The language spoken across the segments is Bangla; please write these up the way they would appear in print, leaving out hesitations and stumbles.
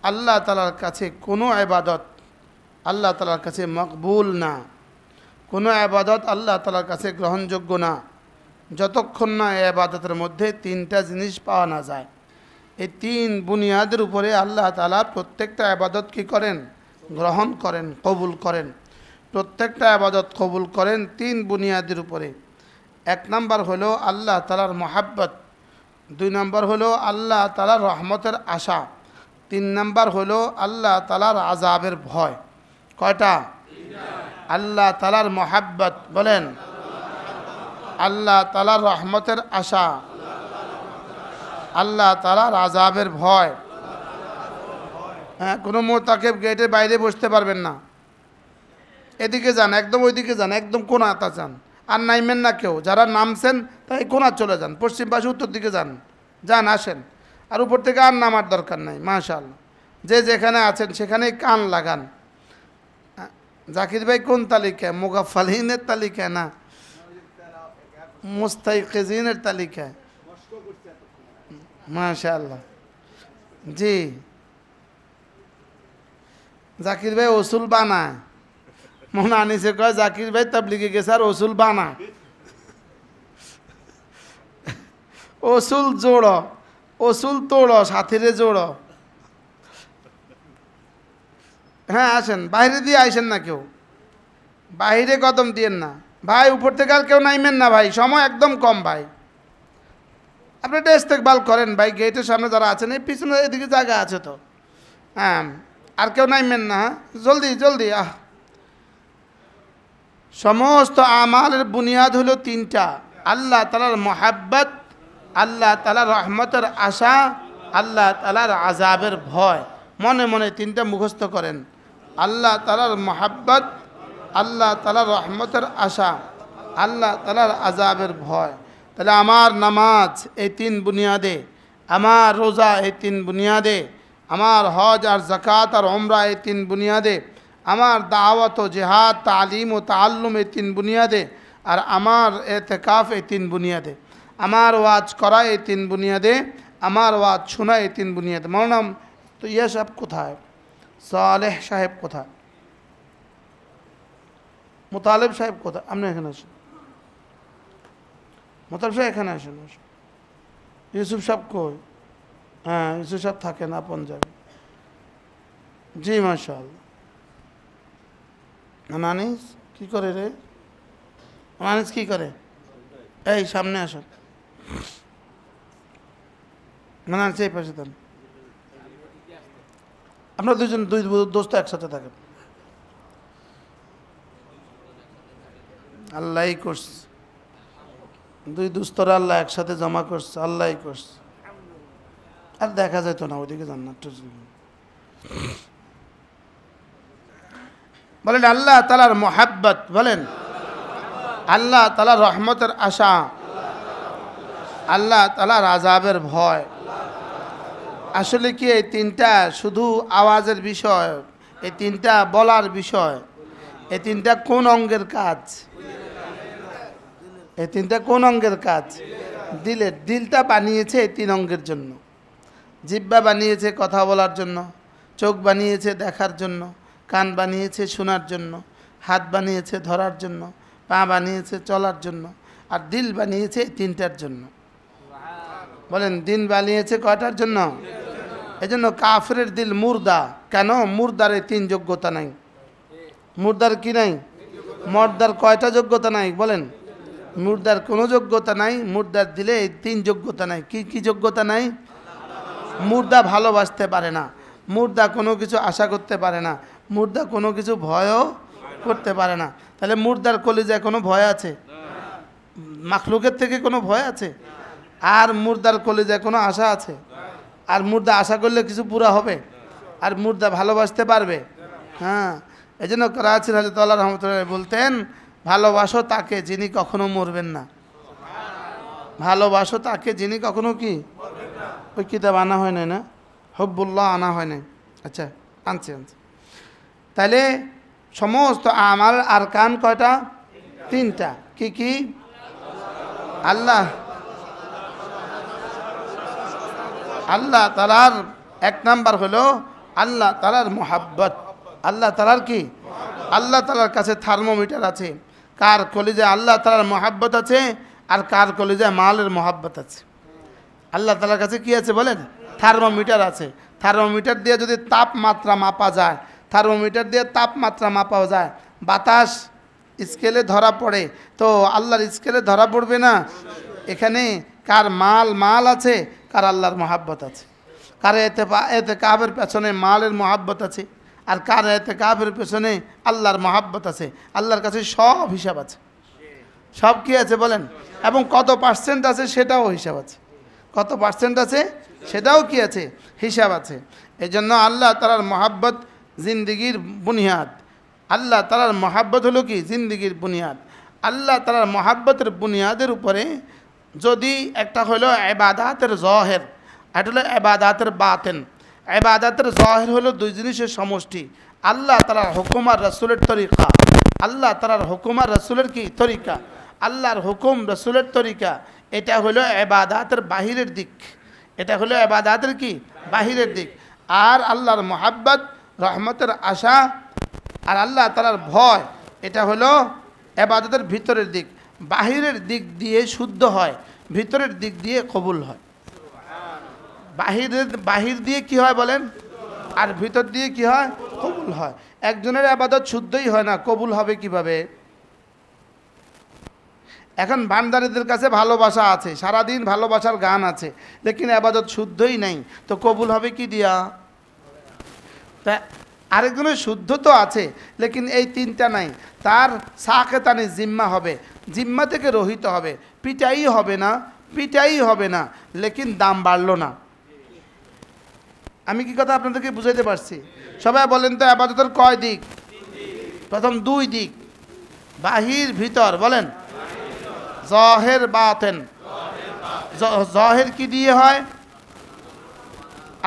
আল্লাহ তাআলার কাছে কোনো ইবাদত আল্লাহ তাআলার কাছে মকবুল না, কোনো ইবাদত আল্লাহ তাআলার কাছে গ্রহণযোগ্য না যতক্ষণ না এই ইবাদতের মধ্যে তিনটা জিনিস পাওয়া না যায়। এই তিন বুনিয়াদের উপরে আল্লাহ তাআলা প্রত্যেকটা ইবাদত কি করেন? গ্রহণ করেন, কবুল করেন। প্রত্যেকটা ইবাদত কবুল করেন তিন বুনিয়াদের উপরে। এক নাম্বার হলো আল্লাহ তাআলার মহাব্বত, দুই নাম্বার হলো আল্লাহ তাআলার রহমতের আশা, তিন নাম্বার হলো আল্লাহ তাআলার আযাবের ভয়। কয়টা? আল্লাহ তাআলার মহাব্বত, বলেন আল্লাহ তাআলার রহমতের আশা, আল্লাহ তাআলার আযাবের ভয়। হ্যাঁ, কোনো মোতাকিব গেটের বাইরে বসতে পারবেন না, এদিকে যান, একদম ওইদিকে যান, একদম কোণাতে যান, আর নাইমেন না কেউ। যারা নামছেন তাই কোণা চলে যান, পশ্চিম পাশে উত্তর দিকে যান, যান আসেন, আর উপর থেকে আর নামার দরকার নাই। মাশাআল্লাহ, যে যেখানে আছেন সেখানেই কান লাগান। জাকির ভাই কোন তালিকায়? মুগাফফালিনের তালিকায় না মুস্তাইকিজিনের তালিকায়? মাশাআল্লাহ। জি, জাকির ভাই ওসুল বানায়, মনে আনিসে কয় জাকির ভাই তাবলিগে গেছে আর ওসুল বানায়। ওসুল জোড়ো, ওসুল তোড়ো, সাথীরে জোড়ো। হ্যাঁ আসেন, বাইরে দিয়ে আইসেন না, কেউ বাইরে কদম দিয়েন না ভাই, উপর থেকে আর কেউ নাইমেন না ভাই, সময় একদম কম ভাই। আপনি এটা ইস্তেকবাল করেন ভাই, গেটের সামনে যারা আছেন, এই পিছনে এদিকে জায়গা আছে তো। হ্যাঁ, আর কেউ নাইমেন না, জলদি জলদি। সমস্ত আমালের বুনিয়াদ হলো তিনটা: আল্লাহ তাআলার মহাব্বত, আল্লাহ তাআলার রহমতের আশা, আল্লাহ তাআলার আযাবের ভয়। মনে মনে তিনটা মুখস্থ করেন: আল্লাহ তাআলার মহাব্বত, আল্লাহ তাআলার রহমতের আশা, আল্লাহ তাআলার আযাবের ভয়। তাহলে আমার নামাজ এই তিন বুনিয়াদে, আমার রোজা এই তিন বুনিয়াদে, আমার হজ আর যাকাত আর উমরা এই তিন বুনিয়াদে, আমার দাওয়াত ও জিহাদ, তালিম ও তাআল্লুম এই তিন বুনিয়াদে, আর আমার ইতিকাফ এই তিন বুনিয়াদে, আমার ওয়াজ করা এই তিন বুনিয়াদে, আমার ওয়াজ শোনা এই তিন বুনিয়াদে। মৌলানা তো ইয়ে সাহেব কোথায়? সালেহ সাহেব কোথায়? মুতালেব সাহেব কোথায়? আপনি এখানে আসেন। মুতালেব সাহেব এখানে আসেন। ইউসুফ সাহেব কই? হ্যাঁ, ইউসুফ সাহেব থাকে না পঞ্জাবে। জি মাশাআল্লাহ। আনানিস কি করে রে? আনানিস কি করে? এই সামনে আসেন। আনানিস এই পাশে দেন। আপনারা দুজন, দুই দোস্ত একসাথে থাকেন। আল্লাহই করছে, দুই দুস্তরা আল্লাহ একসাথে জমা করছে, আল্লাহই করছে। আর দেখা যেত না, ওইদিকে জান্নাত। বলেন আল্লাহ তাআলার মুহাব্বত, বলেন আল্লাহ তাআলার রহমতের আশা, আল্লাহ তাআলার আযাবের ভয়। আসলে কি এই তিনটা শুধু আওয়াজের বিষয়? এই তিনটা বলার বিষয়? এই তিনটা কোন অঙ্গের কাজ? এই তিনটা কোন অঙ্গের কাজ? দিলের। দিলটা বানিয়েছে এই তিন অঙ্গের জন্য। জিহ্বা বানিয়েছে কথা বলার জন্য, চোখ বানিয়েছে দেখার জন্য, কান বানিয়েছে শোনার জন্য, হাত বানিয়েছে ধরার জন্য, পা বানিয়েছে চলার জন্য, আর দিল বানিয়েছে এই তিনটার জন্য। বলেন দিন বানিয়েছে কয়টার জন্য? এই জন্য কাফেরের দিল মুর্দা। কেন? মুর্দার এই তিন যোগ্যতা নাই। মুর্দার কি নাই? মর্দার কয়টা যোগ্যতা নাই? বলেন মুর্দার কোনো যোগ্যতা নাই। মুর্দার দিলে এই তিন যোগ্যতা নাই। কি কি যোগ্যতা নাই? মুর্দা ভালোবাসতে পারে না, মুর্দা কোনো কিছু আশা করতে পারে না, মুর্দা কোনো কিছু ভয়ও করতে পারে না। তাহলে মুর্দার কলিজায় কোনো ভয় আছে? মাখলুকের থেকে কোনো ভয় আছে? আর মুর্দার কলিজায় কোনো আশা আছে? আর মুর্দা আশা করলে কিছু পুরা হবে? আর মুর্দা ভালোবাসতে পারবে? হ্যাঁ, এই জন্য করাচির হযরত আল্লাহ রহমতুল্লাহ বলতেন, ভালোবাসো তাকে যিনি কখনো মরবেন না। ভালোবাসো তাকে যিনি কখনো কি? ওই কিতাব আনা হয় নাই না? হব্বুল্লাহ আনা হয় নাই? আচ্ছা, আনছি। তাহলে সমস্ত আমাল আর কান কয়টা? তিনটা। কি কি? আল্লাহ আল্লাহ তাআলার এক নাম্বার হলো আল্লাহ তাআলার মোহাব্বত। আল্লাহ তাআলার কি? আল্লাহ তাআলার কাছে থার্মোমিটার আছে, কার কলিজায় আল্লাহ তাআলার মোহাব্বত আছে আর কার কলিজায় মালের মোহাব্বত আছে। আল্লাহ তাআলার কাছে কি আছে বলেন? থার্মোমিটার আছে। থার্মোমিটার দিয়ে যদি তাপমাত্রা মাপা যায়, থার্মোমিটার দিয়ে তাপমাত্রা মাপা যায়, বাতাস স্কেলে ধরা পড়ে, তো আল্লাহর স্কেলে ধরা পড়বে না? এখানে কার মাল আছে, কার আল্লাহর মোহাব্বত আছে। কার এতেকাবের পেছনে মালের মোহাব্বত আছে, আর কার এতেকাবের পেছনে আল্লাহর মোহাব্বত আছে। আল্লাহর কাছে সব হিসাব আছে। সব কি আছে বলেন? এবং কত পার্সেন্ট আছে সেটাও হিসাব আছে। কত পার্সেন্ট আছে সেটাও কি আছে? হিসাব আছে। এই জন্য আল্লাহ তাআলার মোহাব্বত জিন্দিগির বুনিয়াদ। আল্লাহ তাআলার মোহাব্বত হলো কি? জিন্দিগির বুনিয়াদ। আল্লাহ তাআলার মোহাব্বতের বুনিয়াদের উপরে যদি একটা হলো ইবাদাতের জহের, এটা হলো ইবাদাতের বাতেন। ইবাদাতের জহের হলো দুই জিনিসের সমষ্টি, আল্লাহ তাআলার হুকুম আর রাসূলের তরিকা। আল্লাহ তাআলার হুকুম আর রাসূলের কি তরিকা? আল্লাহর হুকুম রাসূলের তরিকা, এটা হলো ইবাদাতের বাহিরের দিক। এটা হলো ইবাদাতের কি? বাহিরের দিক। আর আল্লাহর মোহাব্বত, রহমতের আশা আর আল্লাহ তাআলার ভয়, এটা হলো ইবাদতের ভিতরের দিক। বাহিরের দিক দিয়ে শুদ্ধ হয়, ভিতরের দিক দিয়ে কবুল হয়। বাহির দিয়ে কি হয় বলেন? আর ভিতর দিয়ে কি হয়? কবুল হয়। একজনের ইবাদত শুদ্ধই হয় না, কবুল হবে কিভাবে? এখন ভান্ডারীদের কাছে ভালোবাসা আছে, সারাদিন ভালোবাসার গান আছে, লেকিন ইবাদত শুদ্ধই নাই, তো কবুল হবে কি দিয়া? তা আরেকজনের শুদ্ধ তো আছে, লেকিন এই তিনটা নাই, তার সাকেতানি জিম্মা হবে, জিম্মা থেকে রহিত হবে, পিটাই হবে না, লেকিন দাম বাড়লো না। আমি কি কথা আপনাদেরকে বুঝাইতে পারছি? সবাই বলেন তো, ইবাদতের কয় দিক? প্রথম দুই দিক, বাহির ভিতর। বলেন জহের বাতেন। জহের কি দিয়ে হয়?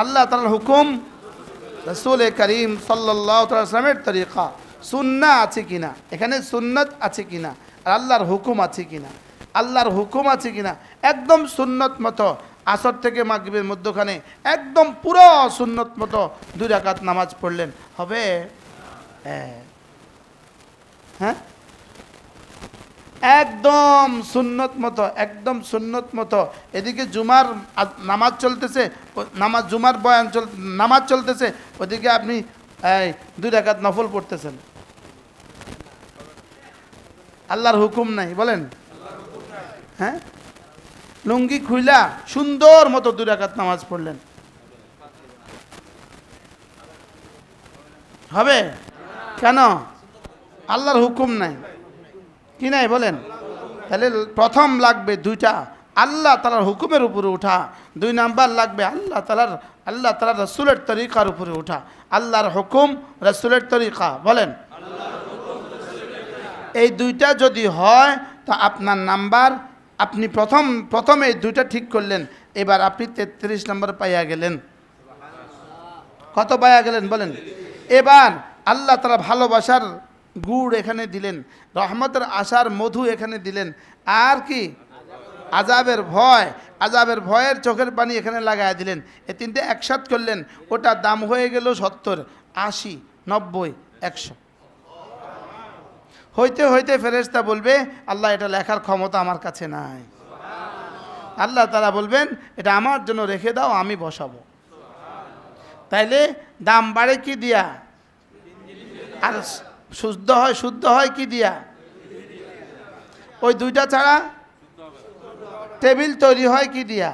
আল্লাহ তাআলার হুকুম, রাসূল করিম সাল্লাল্লাহু আলাইহি ওয়াসাল্লামের তরিকা, সুন্নাহ আছে কিনা, এখানে সুন্নত আছে কিনা, আর আল্লাহর হুকুম আছে কিনা। আল্লাহর হুকুম আছে কিনা, একদম সুন্নত মতো আসর থেকে মাগরিবের মধ্যখানে একদম পুরো সুন্নত মতো 2 রাকাত নামাজ পড়লেন, হবে? হ্যাঁ, একদম সুন্নত মতো, একদম সুন্নত মতো। এদিকে জুমার নামাজ চলতেছে, জুমার বয়ান নামাজ চলতেছে, ওদিকে আপনি 2 রাকাত নফল পড়তেছেন। আল্লাহর হুকুম নাই বলেন? হ্যাঁ, লুঙ্গি খুইলা সুন্দর মতো 2 রাকাত নামাজ পড়লেন, হবে? কেন? আল্লাহর হুকুম নাই, কি নাই বলেন? তাহলে প্রথম লাগবে দুইটা, আল্লাহ তাআলার হুকুমের উপরে ওঠা। 2 নাম্বার লাগবে আল্লাহ তাআলার রাসূলের তরিকার উপরে ওঠা। আল্লাহর হুকুম, রাসূলের তরিকা। বলেন, এই দুইটা যদি হয় তো আপনার নাম্বার, আপনি প্রথম এই দুইটা ঠিক করলেন, এবার আপনি 33 নম্বর পাইয়া গেলেন। কত পাইয়া গেলেন বলেন? এবার আল্লাহ তাআলা ভালোবাসার গুড় এখানে দিলেন, রহমতের আশার মধু এখানে দিলেন, আর কি? আযাবের ভয়ের চোখের পানি এখানে লাগায় দিলেন। এই তিনটে একসাথ করলেন, ওটা দাম হয়ে গেল 70, 80, 90, 100। হইতে হইতে ফেরেশতা বলবে, আল্লাহ এটা লেখার ক্ষমতা আমার কাছে নাই। আল্লাহ তাআলা বলবেন, এটা আমার জন্য রেখে দাও, আমি বসাবো। তাইলে দাম বাড়ে কি দিয়া? আর শুদ্ধ হয় কি দিয়া? ওই দুইটা ছাড়া টেবিল তৈরি হয় কি দিয়া?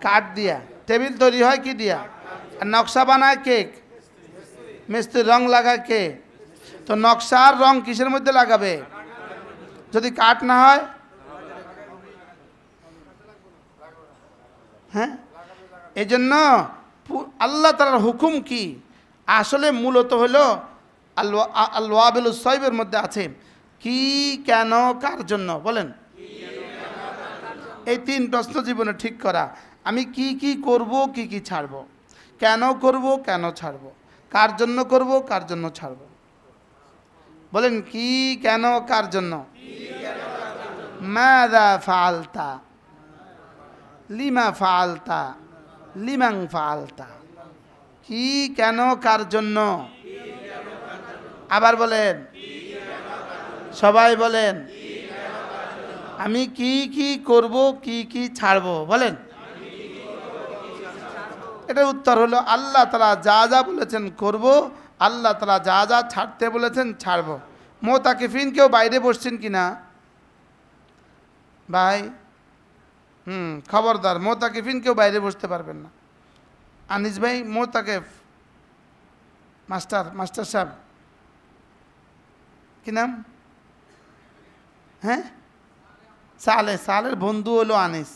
কাঠ দিয়া। টেবিল তৈরি হয় কি দিয়া? আর নকশা বানায় কে? মিস্ত্রি। রং লাগায় কে? তো নকশা আর রং কিসের মধ্যে লাগাবে যদি কাঠ না হয়? হ্যাঁ, এই জন্য আল্লাহ তাআলার হুকুম কি? আসলে মূলত হলো আল-ওয়াবিলুস সাইবের মধ্যে আছে, কি, কেন, কার জন্য। বলেন, এই 3 প্রশ্ন জীবনে ঠিক করা। আমি কি করব, কি ছাড়ব, কেন করব, কেন ছাড়ব, কার জন্য করব, কার জন্য ছাড়ব। বলেন, কি, কেন, কার জন্য। মাযা ফাআলতা, লিমা ফাআলতা, লিমান ফাআলতা। কি কেন কার জন্য? আবার বলেন, সবাই বলেন, আমি কি কি করব, কি কি ছাড়ব, বলেন। এটার উত্তর হলো আল্লাহ তাআলা যা যা বলেছেন করব, আল্লাহ তাআলা যা যা ছাড়তে বলেছেন ছাড়ব। মোতাকিফিন কেউ বাইরে বসছেন কিনা ভাই? খবরদার, মোতাকিফিন কেউ বাইরে বসতে পারবেন না। আনিস ভাই মোতাকিফ, মাস্টার সাহেব কি নাম? হ্যাঁ, সালের বন্ধু হলো আনিস।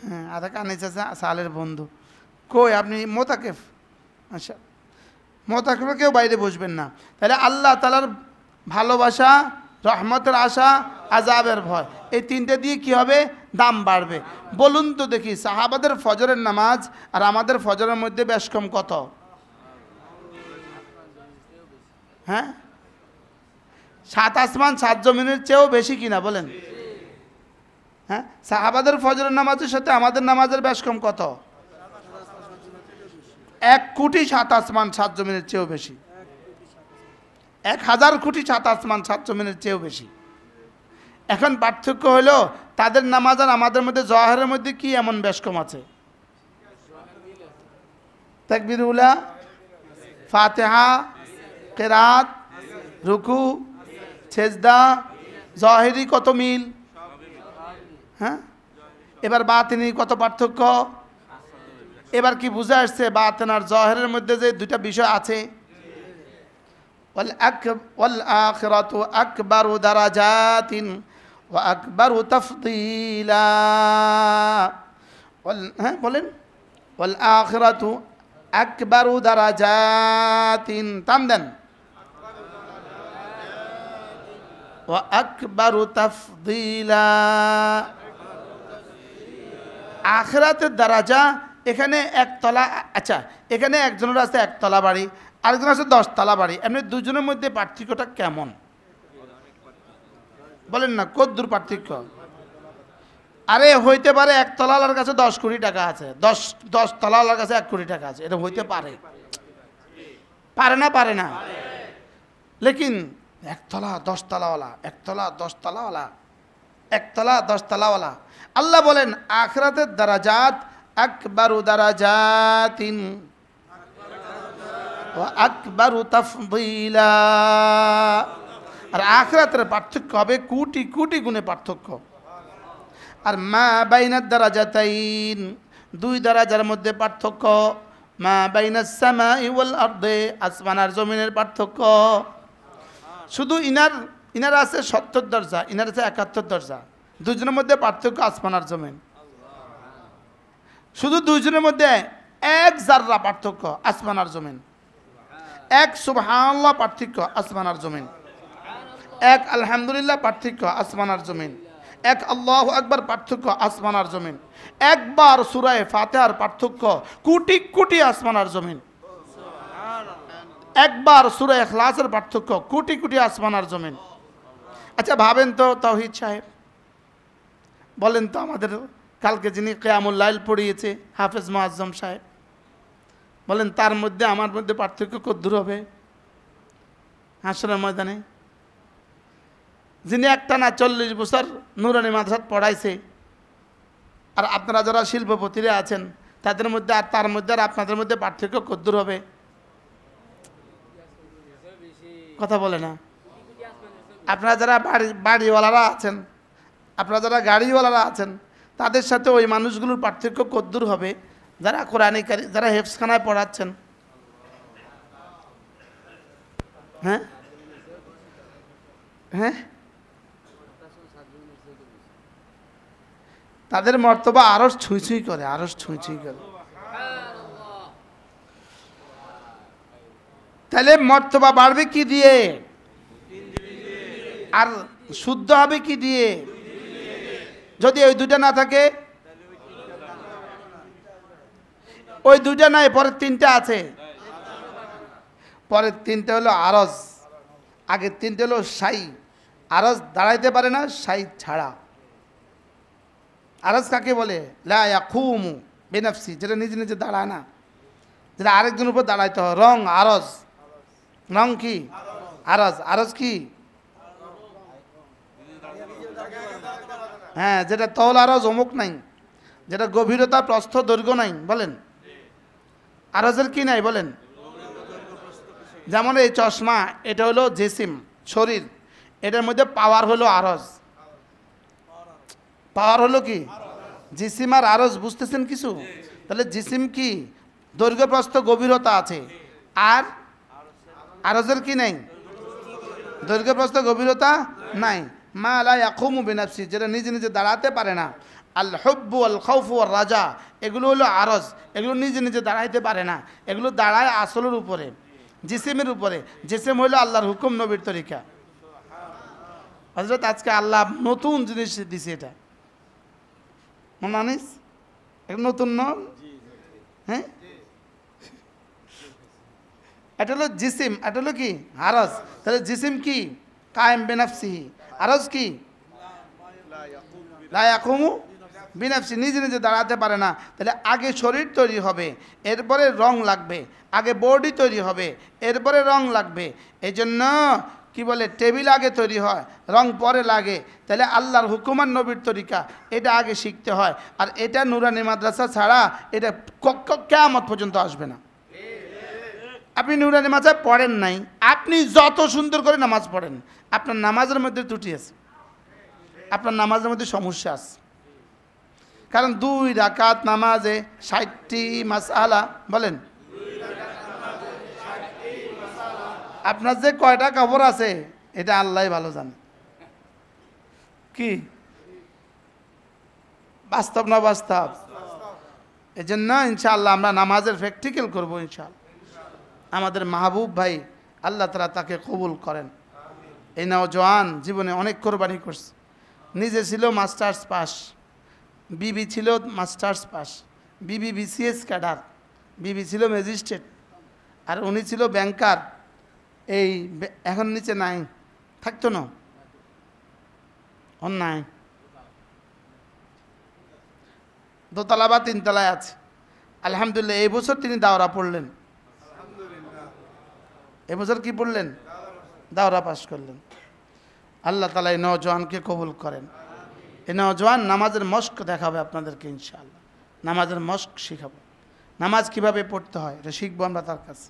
হ্যাঁ, আরেক আনিস আছে সালের বন্ধু। কই আপনি? মোতাকিফ। আচ্ছা, মোতাকিফে কেউ বাইরে বসবেন না। তাহলে আল্লাহ তাআলার ভালোবাসা, রহমতের আশা, আযাবের ভয়, এই তিনটে দিয়ে কি হবে? দাম বাড়বে। বলুন তো দেখি, সাহাবাদের ফজরের নামাজ আর আমাদের ফজরের মধ্যে বেশ কম কত? হ্যাঁ, 7 আসমান 7 জমিনের চেয়েও বেশি কিনা বলেন? হ্যাঁ, সাহাবাদের ফজরের নামাজের সাথে আমাদের নামাজের বেশ কম কত? 1 কোটি 7 আসমান 7 জমিনের চেয়েও বেশি। 1000 কোটি 7 আসমান 7 জমিনের চেয়েও বেশি। এখন পার্থক্য হলো তাদের নামাজ আর আমাদের মধ্যে জওহরের মধ্যে কি এমন বেশ কম আছে? তাকবীরুল্লাহ, ফাতিহা, কিরাত, রুকু, সেজদা, জহেরি কত মিল? হ্যাঁ, এবার বাতিনি কত পার্থক্য? এবার কি বুঝে আসছে বাতিন আর জহেরের মধ্যে যে দুইটা বিষয় আছে? ওয়াল আখিরাতু আকবারু দারাজাতিন ওয়া আকবারু তাফদীলা। হ্যাঁ বলেন, ওয়াল আখিরাতু আকবারু দারাজাতিন, তাম দেন, ওয়া আকবারু তাফদীলা। আখিরাতের দারাজা এখানে একতলা। আচ্ছা, এখানে একজনের আছে একতলা বাড়ি, আরেকজন আছে 10 তলা বাড়ি। এমনি দুজনের মধ্যে পার্থক্যটা কেমন বলেন না? কদ্দূর পার্থক্য? আরে হইতে পারে একতলার কাছে 10 কোটি টাকা আছে, 10 তলার কাছে 1 কোটি টাকা আছে, এটা হইতে পারে। পারে না? পারে না। লেকিন একতলা 10 তলাওয়ালা, একতলা 10 তলাওয়ালা, একতলা 10 তলাওয়ালা। আল্লাহ বলেন আখিরাতের দারাজাত আকবারু দারাজাতিন ওয়া আকবারু তাফদীলা। আর আখিরাতের পার্থক্য হবে কোটি কোটি গুণে পার্থক্য। আর মা বাইনাদ দারাজাতাইন, 2 দারাজার মধ্যে পার্থক্য। মা বাইনাস সামাই ওয়াল আরদি, আসমান আর জমিনের পার্থক্য। শুধু ইনার আছে 70 দরজা, ইনার আছে 71 দরজা। দুজনের মধ্যে পার্থক্য আসমান আর জমিন। শুধু দুজনের মধ্যে 1 জাররা পার্থক্য, আসমান আর জমিন। 1 সুবহানাল্লাহ পার্থক্য, আসমান আর জমিন। 1 আলহামদুলিল্লাহ পার্থক্য, আসমান আর জমিন। 1 আল্লাহু আকবার পার্থক্য, আসমান আর জমিন। একবার সূরা ফাতিহার পার্থক্য কোটি কোটি আসমান আর জমিন। একবার সূরা ইখলাসের পার্থক্য কোটি কোটি আসমান আর জমিন। আচ্ছা ভাবেন তো তাওহীদ সাহেব, বলেন তো আমাদের কালকে যিনি কিয়ামুল লাইল পড়িয়েছে হাফেজ মুআজ্জম সাহেব, বলেন তার মধ্যে আমার মধ্যে পার্থক্য কতদূর হবে হাসরের ময়দানে? যিনি একটানা 40 বছর নুরানি মাদ্রাসাত পড়াইছে, আর আপনারা যারা শিল্পপতিরা আছেন তাদের মধ্যে আর তার মধ্যে আর আপনাদের মধ্যে পার্থক্য কতদূর হবে? কথা বলে না। আপনারা যারা বাড়িওয়ালারা আছেন, আপনারা যারা গাড়িওয়ালারা আছেন, তাদের সাথে ওই মানুষগুলোর পার্থক্য কতদূর হবে যারা কোরআনে কারীম, যারা হেফজখানায় পড়াচ্ছেন? হ্যাঁ হ্যাঁ, তাদের মর্তবা আরো ছুঁই ছুঁই করে, আরো ছুঁই ছুঁই করে। তাহলে মর্তবা বাড়বে কি দিয়ে? আর শুদ্ধ হবে কি দিয়ে? যদি ওই দুটা না থাকে, ওই দুটা নাই, পরের 3টা আছে। পরের 3টা হলো আরজ, আগের 3টা হলো সাই। আরজ দাঁড়াইতে পারে না সাই ছাড়া। আরজ কাকে বলে? লা ইয়াকুমু বিনাফসি, যেটা নিজে নিজে দাঁড়ায় না। যেটা আরেকজনের উপর দাঁড়াইতে হয়। রং আরজ, রং কি আরজ, আরজ কি হ্যাঁ, যেটা তল আরজ অমুক নাই, যেটা গভীরতা প্রস্থ দৈর্ঘ্য নাই, বলেন আরজের কি নাই বলেন। যেমন এই চশমা, এটা হলো জিসিম শরীর, এটার মধ্যে পাওয়ার হলো আরজ, পাওয়ার হলো কি জিসিম আর আরজ, বুঝতেছেন কিছু? তাহলে জিসিম কি দৈর্ঘ্য প্রস্থ গভীরতা আছে, আর আরজের কি নাই, দৈর্ঘ্য প্রস্থ গভীরতা নাই। মা লা ইয়াকুমু বিনাফসি, যেটা নিজে নিজে দাঁড়াতে পারে না। আল হুব্বু আল খাউফু আর রাজা, এগুলো হলো আরজ, এগুলো নিজে নিজে দাঁড়াইতে পারে না, এগুলো দাঁড়ায় আসলের উপরে, জিসিমের উপরে। জিসিম হইল আল্লাহর হুকুম, নবীর তরিকা। হযরত আজকে আল্লাহ নতুন জিনিস দিছে, এটা মনে আনিস নতুন ন, হ্যাঁ এটা হলো জিসিম, এটা হলো কি আরজ। তাহলে জিসিম কি কায়েম বিনাফসিহি, আরজ কি লা ইয়াকুমু বিনাফসি, নিজে নিজে দাঁড়াতে পারে না। তাহলে আগে শরীর তৈরি হবে, এরপরে রং লাগবে, আগে বডি তৈরি হবে, এরপরে রং লাগবে। এই জন্য কি বলে টেবিল আগে তৈরি হয়, রং পরে লাগে। তাহলে আল্লাহর হুকুমান নবীর তরিকা এটা আগে শিখতে হয়। আর এটা নুরানি মাদ্রাসা ছাড়া এটা কিয়ামত পর্যন্ত আসবে না। আপনি নুরানি মাদ্রাসা পড়েন নাই, আপনি যত সুন্দর করে নামাজ পড়েন, আপনার নামাজের মধ্যে ত্রুটি আছে, আপনার নামাজের মধ্যে সমস্যা আছে। কারণ 2 রাকাত নামাজে 60টি মাসআলা, বলেন আপনার যে কয়টা কবর আছে এটা আল্লাহই ভালো জানে। কি বাস্তব না বাস্তব? এই জন্য ইনশাআল্লাহ আমরা নামাজের প্র্যাকটিক্যাল করবো ইনশাআল্লাহ। আমাদের মাহবুব ভাই আল্লাহ তাআলা তাকে কবুল করেন। এই নওজোয়ান জীবনে অনেক কোরবানি করছে, নিজে ছিল মাস্টার্স পাস, বিবি ছিল মাস্টার্স পাস, বিবি বিসিএস ক্যাডার, বিবি ছিল ম্যাজিস্ট্রেট, আর উনি ছিল ব্যাংকার। এই এখন নিচে নাই, থাকতো না, ওর নাই, দোতলা বা 3 তলায় আছে। আলহামদুলিল্লাহ এই বছর তিনি দাওরা পড়লেন, এবছর কি পড়লেন, দাওরা পাস করলেন। আল্লাহ তাআলা এই নওজোয়ানকে কবুল করেন। এই নওজোয়ান নামাজের মস্ক দেখাবে আপনাদেরকে ইনশাআল্লাহ, নামাজের মস্ক শিখাবো, নামাজ কিভাবে পড়তে হয় এটা শিখবো আমরা তার কাছে।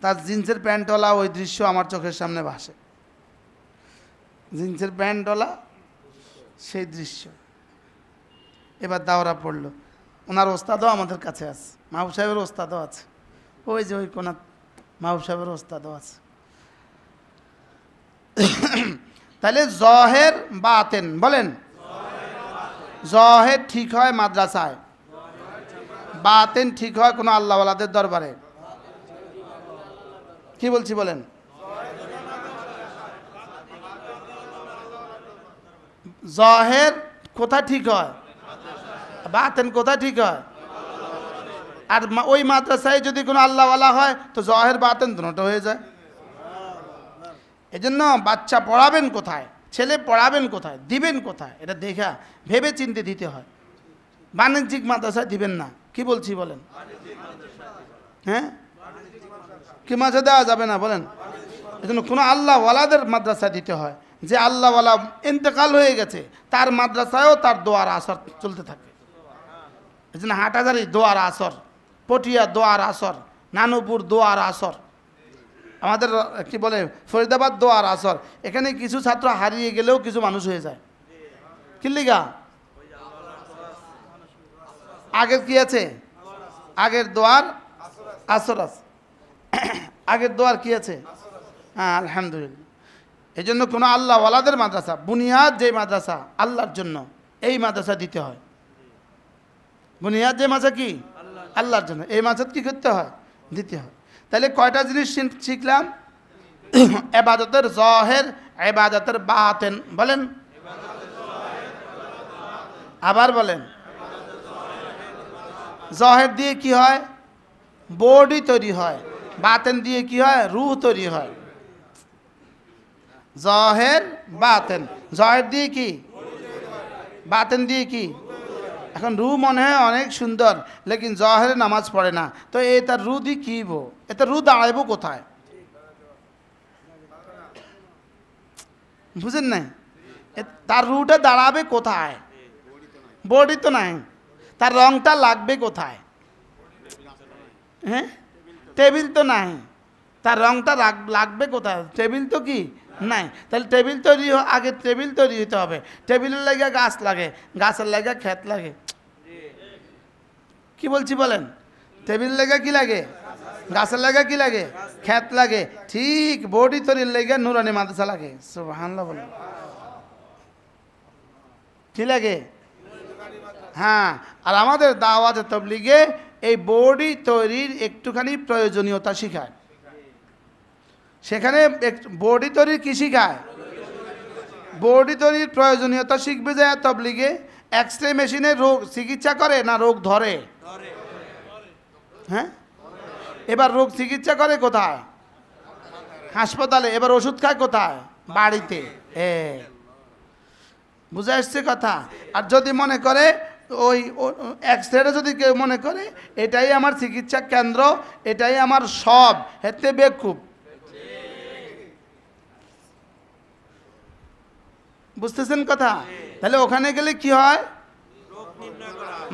তার জিন্সের প্যান্টওয়ালা ওই দৃশ্য আমার চোখের সামনে ভাসে, জিন্সের প্যান্টওয়ালা সেই দৃশ্য। এবার দাওরা পড়লো, ওনার ওস্তাদও আমাদের কাছে আছে, মাহবুব সাহেবের ওস্তাদও আছে, ওই যে ওই কোনা মাহবুব সাহেবের ওস্তাদও আছে। তাহলে জহের বাতেন, বলেন জহের ঠিক হয় মাদ্রাসায়, বাতেন ঠিক হয় কোনো আল্লাহওয়ালাদের দরবারে। কি বলছি বলেন? জহের কোথায় ঠিক হয়, বাতেন কোথায় ঠিক হয়? আর ওই মাদ্রাসায় যদি কোনো আল্লাহওয়ালা হয় তো জহের বাতেন দুটো হয়ে যায়। এজন্য বাচ্চা পড়াবেন কোথায়, ছেলে পড়াবেন কোথায়, দিবেন কোথায়, এটা দেখা ভেবে চিন্তে দিতে হয়। বাণিজ্যিক মাদ্রাসায় দিবেন না। কি বলছি বলেন? হ্যাঁ, কি মাঝে দেওয়া যাবে না বলেন? এজন্য কোনো আল্লাহওয়ালাদের মাদ্রাসায় দিতে হয়, যে আল্লাহওয়ালা ইন্তেকাল হয়ে গেছে তার মাদ্রাসায়ও তার দোয়ার আসর চলতে থাকে। এই জন্য হাটহাজারী দোয়ার আসর, পটিয়া দোয়ার আসর, নানুপুর দোয়ার আসর, আমাদের কি বলে ফরিদাবাদ দোয়ার আসর। এখানে কিছু ছাত্র হারিয়ে গেলেও কিছু মানুষ হয়ে যায়। কি লিগা? আগের কি আছে? আগের দোয়ার আসর আছে, আগের দোয়ার কি আছে? হ্যাঁ আলহামদুলিল্লাহ। এই জন্য কোনো আল্লাহওয়ালাদের মাদ্রাসা, বুনিয়াদ যে মাদ্রাসা আল্লাহর জন্য, এই মাদ্রাসা দিতে হয়। বুনিয়াদ যে মাদ্রাসা কি আল্লাহর জন্য, এই মাদ্রাসা কি করতে হয়? দিতে হয়। তাহলে কয়টা জিনিস শিখলাম? ইবাদতের জহের, ইবাদতের বাতেন, বলেন আবার বলেন। জহের দিয়ে কি হয়? বডি তৈরি হয়। বাতেন দিয়ে কি হয়? রূহ তৈরি হয়। জহের বাতেন, জহের দিয়ে কি, বাতেন দিয়ে কি? এখন রু মনে হয় অনেক সুন্দর, লেকিন জহেরে নামাজ পড়ে না, তো এ তার রু দি কি বো, এতে রু দাঁড়াইব কোথায়? বুঝেন নাই? তার রুটা দাঁড়াবে কোথায়? বডি তো নাই, তার রংটা লাগবে কোথায়? হ্যাঁ, টেবিল তো নাই, তার রংটা লাগবে কোথায়? টেবিল তো কি নাই, তাহলে টেবিল তৈরি আগে টেবিল তৈরি হতে হবে। টেবিলের লাগে গাছ লাগে, গাছের লাগে ক্ষেত লাগে। কি বলছি বলেন? টেবিল লেগে কি লাগে? গাছের লাগে কি লাগে? ক্ষেত লাগে। ঠিক বডি তৈরির লেগে নুরানি মাদ্রাসা লাগে। সুবহানাল্লাহ বলেন। কি লাগে? হ্যাঁ, আর আমাদের দাওয়াতে তাবলীগে এই বডি তৈরির একটুখানি প্রয়োজনীয়তা শিখায়। সেখানে বডি তৈরির কি শিখায়? বডি তৈরির প্রয়োজনীয়তা শিখবে যায় তাবলীগে। এক্স রে মেশিনে রোগ চিকিৎসা করে না রোগ ধরে? হ্যাঁ, এবার রোগ চিকিৎসা করে কোথায়? হাসপাতালে। এবার ওষুধ খায় কোথায়? বাড়িতে। বুঝে আসছে কথা? আর যদি মনে করে ওই এক্স রে, যদি কেউ মনে করে এটাই আমার চিকিৎসা কেন্দ্র, এটাই আমার সব, হেতে বেকুব। বুঝতেছেন কথা? তাহলে ওখানে গেলে কি হয়?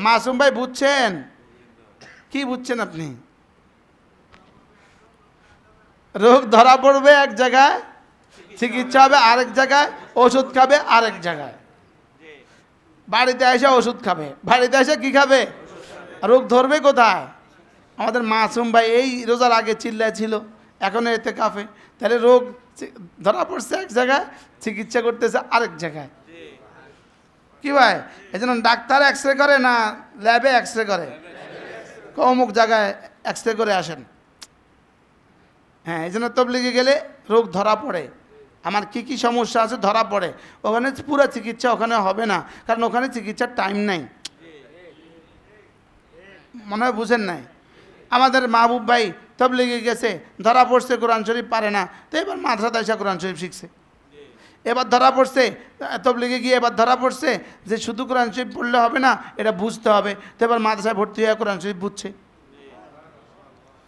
মাসুম ভাই বুঝছেন? কি বুঝছেন আপনি? রোগ ধরা পড়বে এক জায়গায়, চিকিৎসা হবে আরেক জায়গায়, ওষুধ খাবে আরেক জায়গায়। বাড়িতে এসে ওষুধ খাবে, বাড়িতে এসে কি খাবে? রোগ ধরবে কোথায়? আমাদের মাসুম ভাই এই রোজার আগে চিল্লায় ছিল, এখন এতে কাফে। তাহলে রোগ ধরা পড়ছে এক জায়গায়, চিকিৎসা করতেছে আরেক জায়গায়। কি ভাই? এই জন্য ডাক্তার এক্স রে করে না ল্যাবে এক্স রে করে? অমুক জায়গায় এক্স রে করে আসেন। হ্যাঁ, এই জন্য তবলিগে গেলে রোগ ধরা পড়ে, আমার কি কি সমস্যা আছে ধরা পড়ে। ওখানে পুরো চিকিৎসা ওখানে হবে না, কারণ ওখানে চিকিৎসার টাইম নাই। মনে হয় বুঝেন নাই? আমাদের মাহবুব ভাই তবলিগে গেছে, ধরা পড়ছে কোরআন শরীফ পারে না, তো এবার মাদ্রাসায় এসে কোরআন শরীফ শিখছে। এবার ধরা পড়ছে তবলিগে গিয়ে, এবার ধরা পড়ছে যে শুধু কোরআন শরীফ পড়লে হবে না, এটা বুঝতে হবে, তো এবার মাদ্রাসায় ভর্তি হয়ে কোরআন শরীফ বুঝছে।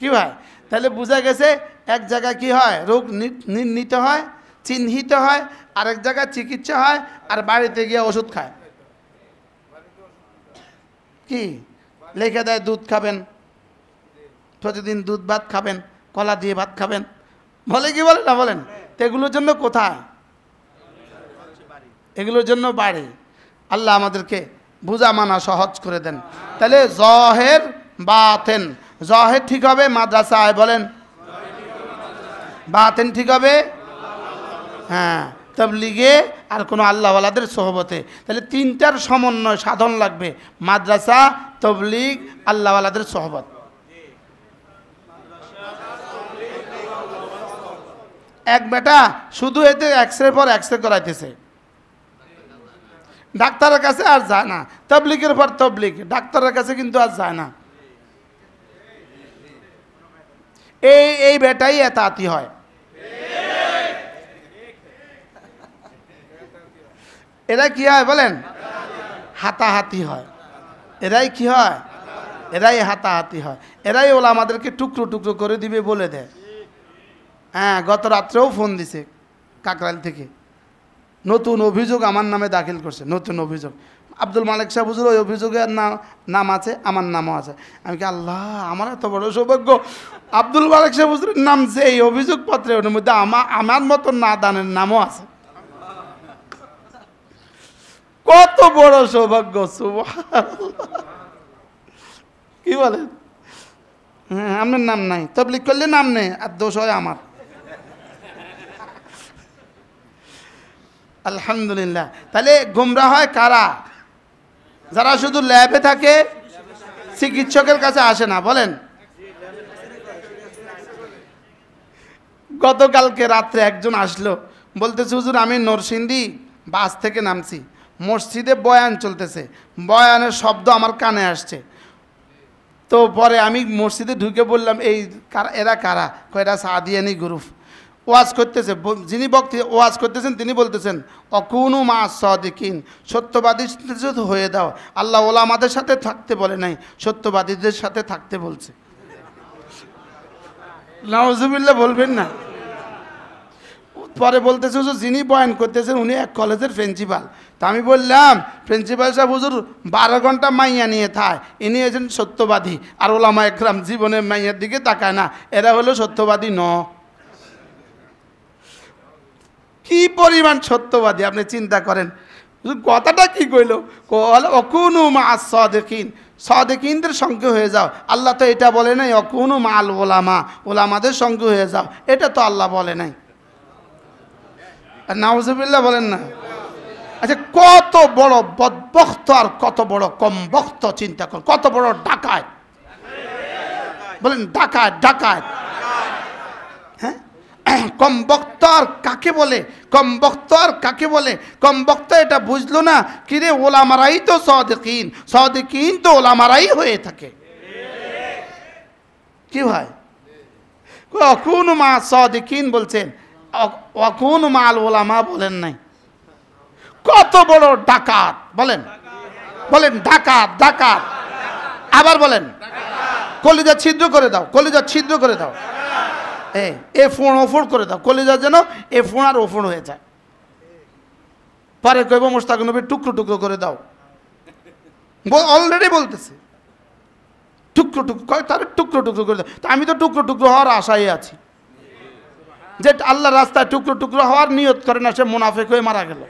কি ভাই? তাহলে বোঝা গেছে এক জায়গায় কি হয়? রোগ নির্ণীত হয়, চিহ্নিত হয়, আরেক জায়গায় চিকিৎসা হয়, আর বাড়িতে গিয়ে ওষুধ খায়। কি লিখে দেয়? দুধ খাবেন, প্রতিদিন দুধ ভাত খাবেন, কলা দিয়ে ভাত খাবেন, বলে কি বলে না বলেন? তো এগুলোর জন্য কোথায়? এগুলোর জন্য বাড়ি। আল্লাহ আমাদেরকে বুঝা মানা সহজ করে দেন। তাহলে জহের বাতেন, জহের ঠিক হবে মাদ্রাসায়, বলেন বাতেন ঠিক হবে হ্যাঁ তাবলীগে আর কোনো আল্লাহওয়ালাদের সোহবতে। তাহলে তিনটার সমন্বয় সাধন লাগবে: মাদ্রাসা, তাবলীগ, আল্লাহওয়ালাদের সোহবত। এক বেটা শুধু এতে এক্সরে পর এক্সরে করাইতেছে, ডাক্তারের কাছে আর যায় না। তাবলীগের পর তাবলীগ, ডাক্তারের কাছে কিন্তু আর যায় না। এই বেটাই এতাতি হয়। এরা কি হয় বলেন? হাতাহাতি হয়। এরাই কি হয়? এরাই হাতাহাতি হয়। এরাই ওলামাদেরকে টুকরো টুকরো করে দিবে বলে দেয়। হ্যাঁ, গত রাত্রেও ফোন দিছে কাকরাইল থেকে, নতুন অভিযোগ আমার নামে দাখিল করছে। নতুন অভিযোগ, আব্দুল মালিক সাহেব হুজুর ওই অভিযোগের নাম আছে, আমার নামও আছে। আমি কি আল্লাহ, আমার এত বড় সৌভাগ্য, আব্দুল মালিক সাহেব হুজুরের নাম যে এই অভিযোগপত্রে, ওর মধ্যে আমার মতো না দানের নামও আছে। কত বড় সৌভাগ্য! সুবহানাল্লাহ। কি বলেন? হ্যাঁ, আপনার নাম নাই, তাবলীগ করলে নাম নেই, আর দোষ হয় আমার। আলহামদুলিল্লাহ। তাহলে গোমরাহ হয় কারা? যারা শুধু ল্যাবে থাকে, চিকিৎসকের কাছে আসে না। বলেন, গতকালকে রাত্রে একজন আসলো, বলতেছে হুজুর আমি নরসিংদী বাস থেকে নামছি, মসজিদে বয়ান চলতেছে, বয়ানের শব্দ আমার কানে আসছে। তো পরে আমি মসজিদে ঢুকে বললাম, এরা কারা? এরা সাদিয়ানি গ্রুপ। ওয়াজ করতেছে, যিনি বক্তি ওয়াজ করতেছেন তিনি বলতেছেন অকুনু মা সাদিকিন, সত্যবাদীদের সাথে হয়ে দাও। আল্লাহ ওলামাদের সাথে থাকতে বলে নাই, সত্যবাদীদের সাথে থাকতে বলছে। নাউজুবিল্লাহ বলবেন না। পরে বলতেছে হুজুর যিনি বয়ান করতেছেন উনি এক কলেজের প্রিন্সিপাল। তা আমি বললাম প্রিন্সিপাল সাহেব হুজুর 12 ঘন্টা মাইয়া নিয়ে থায়, ইনি হচ্ছেন সত্যবাদী, আর ওলামা একরাম জীবনে মাইয়ার দিকে তাকায় না, এরা হলো সত্যবাদী ন। কি পরিমাণ সত্যবাদী আপনি চিন্তা করেন। কথাটা কি কইল, অকুনু মা সাদিকিন, সাদিকিনদের সঙ্গে হয়ে যাও। আল্লাহ তো এটা বলে নাই অকুনু মাল ওলামা, ওলামাদের সঙ্গে হয়ে যাও, এটা তো আল্লাহ বলে নাই। নাউজুবিল্লাহ বলেন না। আচ্ছা কত বড় বদবক্ত আর কত বড় কম বক্ত চিন্তা কর, কত বড় ডাকাত বলেন, ডাকাত ডাকাত। হ্যাঁ, কম বক্ত আর কাকে বলে, কম বক্ত আর কাকে বলে? কম বক্ত এটা বুঝলো না কিরে, ওলামারাই তো সাদিকিন, সাদিকিন তো ওলামারাই হয়ে থাকে। কি ভাই, অকুনু মা সাদিকিন বলছেন, অকুনু মাল ওলামা বলেন নাই। কত বড় ডাকাত বলেন, বলেন ডাকাত ডাকাত। আবার বলেন কলিজা ছিদ্র করে দাও, কলিজা ছিদ্র করে দাও, এ ফোঁড় ওফোড় করে দাও, কলিজা যেন এ ফোঁড় আর ওফোড় হয়ে যায়। পরে কইব মোশতাক নবী টুকরো টুকরো করে দাও, অলরেডি বলতেছে টুকরো টুকরো, তার টুকরো টুকরো করে দাও। তা আমি তো টুকরো টুকরো হওয়ার আশায় আছি। যে আল্লাহর রাস্তায় টুকরো টুকরো হওয়ার নিয়ত করে না, সে মুনাফিক হয়ে মারা গেল।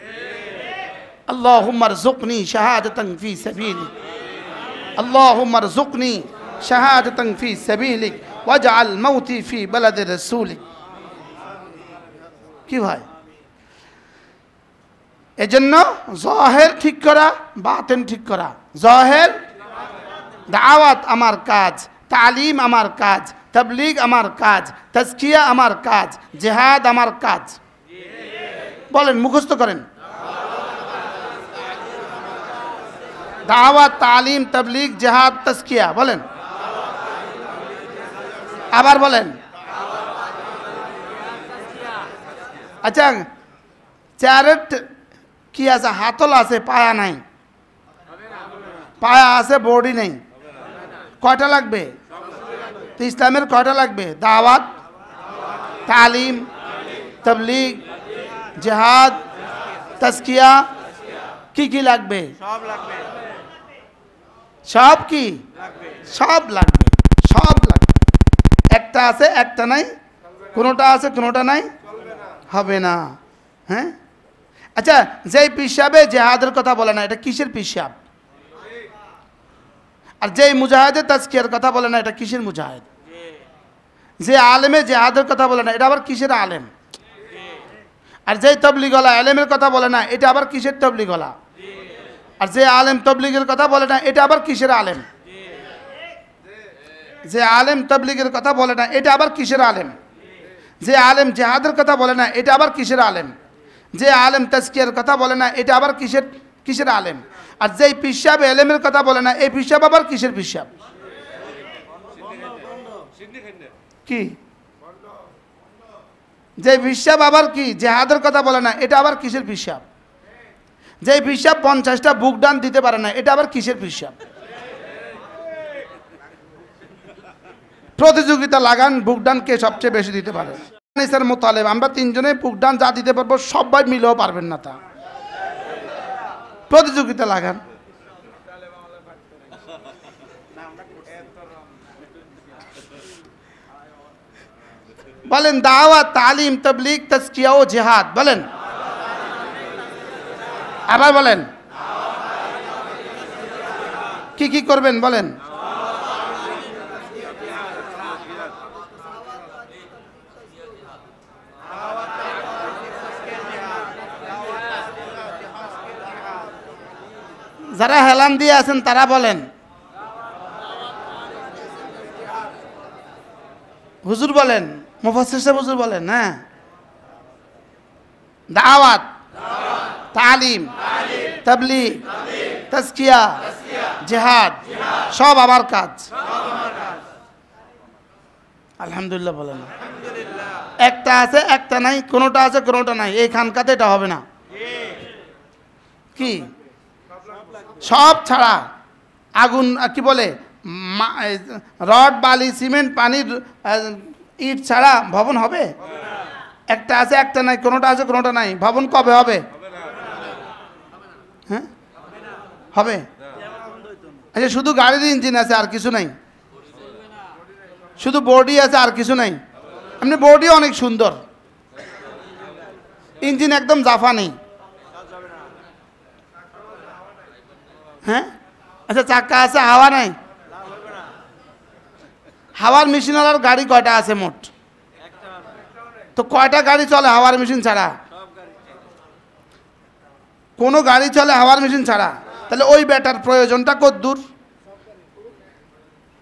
আল্লাহুম্মা রযুকনি শাহাদাতান ফি সাবিলিক, আল্লাহুম্মা রযুকনি শাহাদাতান ফি সাবিলিক ওয়াজআল মাউতি ফি বালাদি রাসূলিক। কি ভাই, এজন্য জাহের ঠিক করা, বাতিন ঠিক করা। জাহের দাওয়াত আমার কাজ, তালিম আমার কাজ, তাবলীগ আমার কাজ, তাজকিয়া আমার কাজ, জিহাদ আমার কাজ। বলেন, মুখস্থ করেন। দাওয়াত, তালিম, তাবলীগ, জিহাদ, তাজকিয়া। বলেন, আবার বলেন। আচ্ছা, চেয়ারের কি আছে? হাতল আছে, পায়া নাই। পায়া আছে, বডি নেই। কয়টা লাগবে? তো ইসলামের কয়টা লাগবে? দাওয়াত, তালিম, তাবলীগ, জিহাদ, তাজকিয়া। কি কি লাগবে? সব লাগবে। সব কি সব লাগবে, সব লাগবে। একটা আছে একটা নাই, কোনোটা আছে কোনোটা নাই, হবে না। হ্যাঁ, আচ্ছা, যেই পিসাবে জিহাদের কথা বলে না, এটা কিসের পিসাব? আর যেই মুজাহিদের তাজকিয়ার কথা বলে না, এটা কিসের মুজাহিদ? যে আলেমে জিহাদের কথা বলে না, এটা আবার কিসের আলেম? আর যেই তবলিগওয়ালা আলেমের কথা বলে না, এটা আবার কিসের তবলিগওয়ালা? আর যে আলেম তবলিগের কথা বলে না, এটা আবার কিসের আলেম? যে আলেম তবলিগের কথা বলে না, এটা আবার কিসের আলেম? যে আলেম জিহাদের কথা বলে না, এটা আবার কিসের আলেম? যে আলেম তাজকিয়ার কথা বলে না, এটা আবার কিসের কিসের আলেম? আর যেই পিসাব এলেমের কথা বলে না, এই পিসাব আবার কিসের পিসাব? কি? যে পিসাব আবার কি জিহাদের কথা বলে না, এটা আবার কিসের পিসাব? যে পিসাব 50টা বুক ডান দিতে পারে না, এটা আবার কিসের পিসাব? প্রতিযোগিতা লাগান, বুক ডান কে সবচেয়ে বেশি দিতে পারে। স্যার মোতালেব, আমরা তিনজনে বুক ডান যা দিতে পারবো সবাই মিলেও পারবেন না, তা প্রতিযোগিতা লাগান। বলেন দাওয়াত, তালিম, তাবলীগ, তাজকিয়া ও জিহাদ। বলেন, আবার বলেন, কি কি করবেন? বলেন, যারা হেলান দিয়ে আছেন তারা বলেন। হুজুর বলেন, মুফাসসির সাহেব হুজুর বলেন। হ্যাঁ, দাওয়াত, তালিম, তাবলীগ, তাজকিয়া, জিহাদ সব আমার কাজ। আলহামদুলিল্লাহ বলে না। একটা আছে একটা নাই, কোনোটা আছে কোনোটা নাই, এই খানকাতে এটা হবে না। কি সব ছাড়া আগুন কি বলে রড বালি সিমেন্ট পানির ইট ছাড়া ভবন হবে? একটা আছে একটা নাই, কোনোটা আছে কোনোটা নাই, ভবন কবে হবে? হ্যাঁ হবে। আচ্ছা শুধু গাড়ির ইঞ্জিন আছে আর কিছু নাই, শুধু বডি আছে আর কিছু নাই? এমনি বডি অনেক সুন্দর, ইঞ্জিন একদম জাফানি। হ্যাঁ আচ্ছা চাক্কা আছে, হাওয়া নাই? হাওয়ার মেশিনওয়ালার গাড়ি কয়টা আছে মোট? তো কয়টা গাড়ি চলে হাওয়ার মেশিন ছাড়া? কোনো গাড়ি চলে হাওয়ার মেশিন ছাড়া? তাহলে ওই ব্যাটার প্রয়োজনটা কদ্দূর?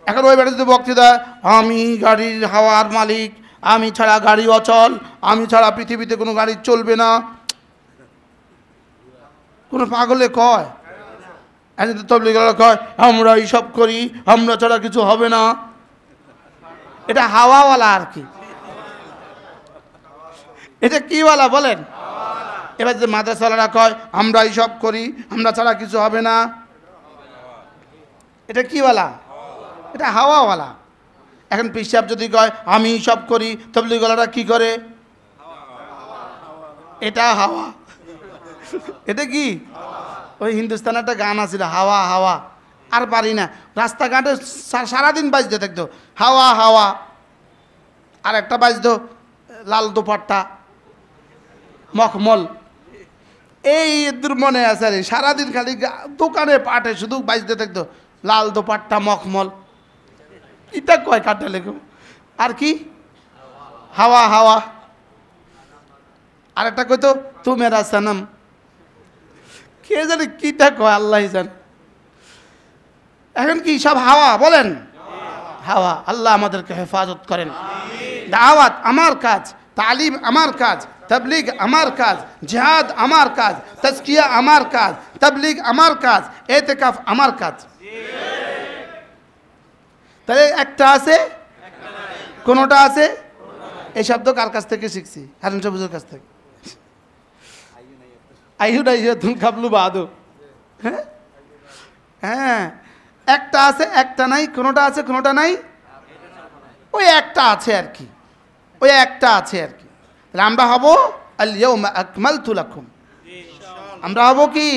এখন ওই ব্যাটা যদি বক্তৃতা আমি গাড়ির হাওয়ার মালিক, আমি ছাড়া গাড়ি অচল, আমি ছাড়া পৃথিবীতে কোনো গাড়ি চলবে না, কোনো পাগলে কয়? তবলিগরা কয় আমরা এইসব করি, আমরা ছাড়া কিছু হবে না। এটা হাওয়াওয়ালা আর কি, এটা কিওয়ালা বলেন? এবার যে মাদ্রাসাওয়ালারা কয় আমরা এইসব করি, আমরা ছাড়া কিছু হবে না, এটা কিওয়ালা? এটা হাওয়াওয়ালা। এখন পিসাব যদি কয় আমি সব করি, তবলিগলারা কি করে? এটা হাওয়া। এটা কি? ওই হিন্দুস্তানের একটা গান আছিল হাওয়া হাওয়া, আর পারি না, রাস্তাঘাটে সারাদিন বাজতে থাকতো হাওয়া হাওয়া। আর একটা বাজতো লাল দোপাট্টা মখমল, এই এদের মনে আছে রে, সারাদিন খালি দোকানে পাটে শুধু বাজতে থাকতো লাল দোপাট্টা মখমল। এটা কয় কাটা লেখো আর কি? হাওয়া হাওয়া। আর একটা কইতো তু মেরা সনম, কে জানে কিটা কয়, আল্লাহ জান। এখন কি সব হাওয়া বলেন? হাওয়া। আল্লাহ আমাদেরকে হেফাজত করেন। দাওয়াত আমার কাজ, তালিম আমার কাজ, তবলিগ আমার কাজ, জিহাদ আমার কাজ, তাজকিয়া আমার কাজ, তবলিগ আমার কাজ, এতেকাফ আমার কাজ। তাহলে একটা আছে কোনোটা আছে? এই শব্দ কার কাছ থেকে শিখছি? হারুন সবুজের কাছ থেকে। আইহুন আইহুন খাবলু বাদো। হ্যাঁ হ্যাঁ, একটা আছে একটা নাই, কোনোটা আছে কোনোটা নাই, ওই একটা আছে আর কি, ওই একটা আছে আর কি। তাহলে আমরা হব আল ইয়াউমা আকমালতু লাকুম, আমরা হব কি?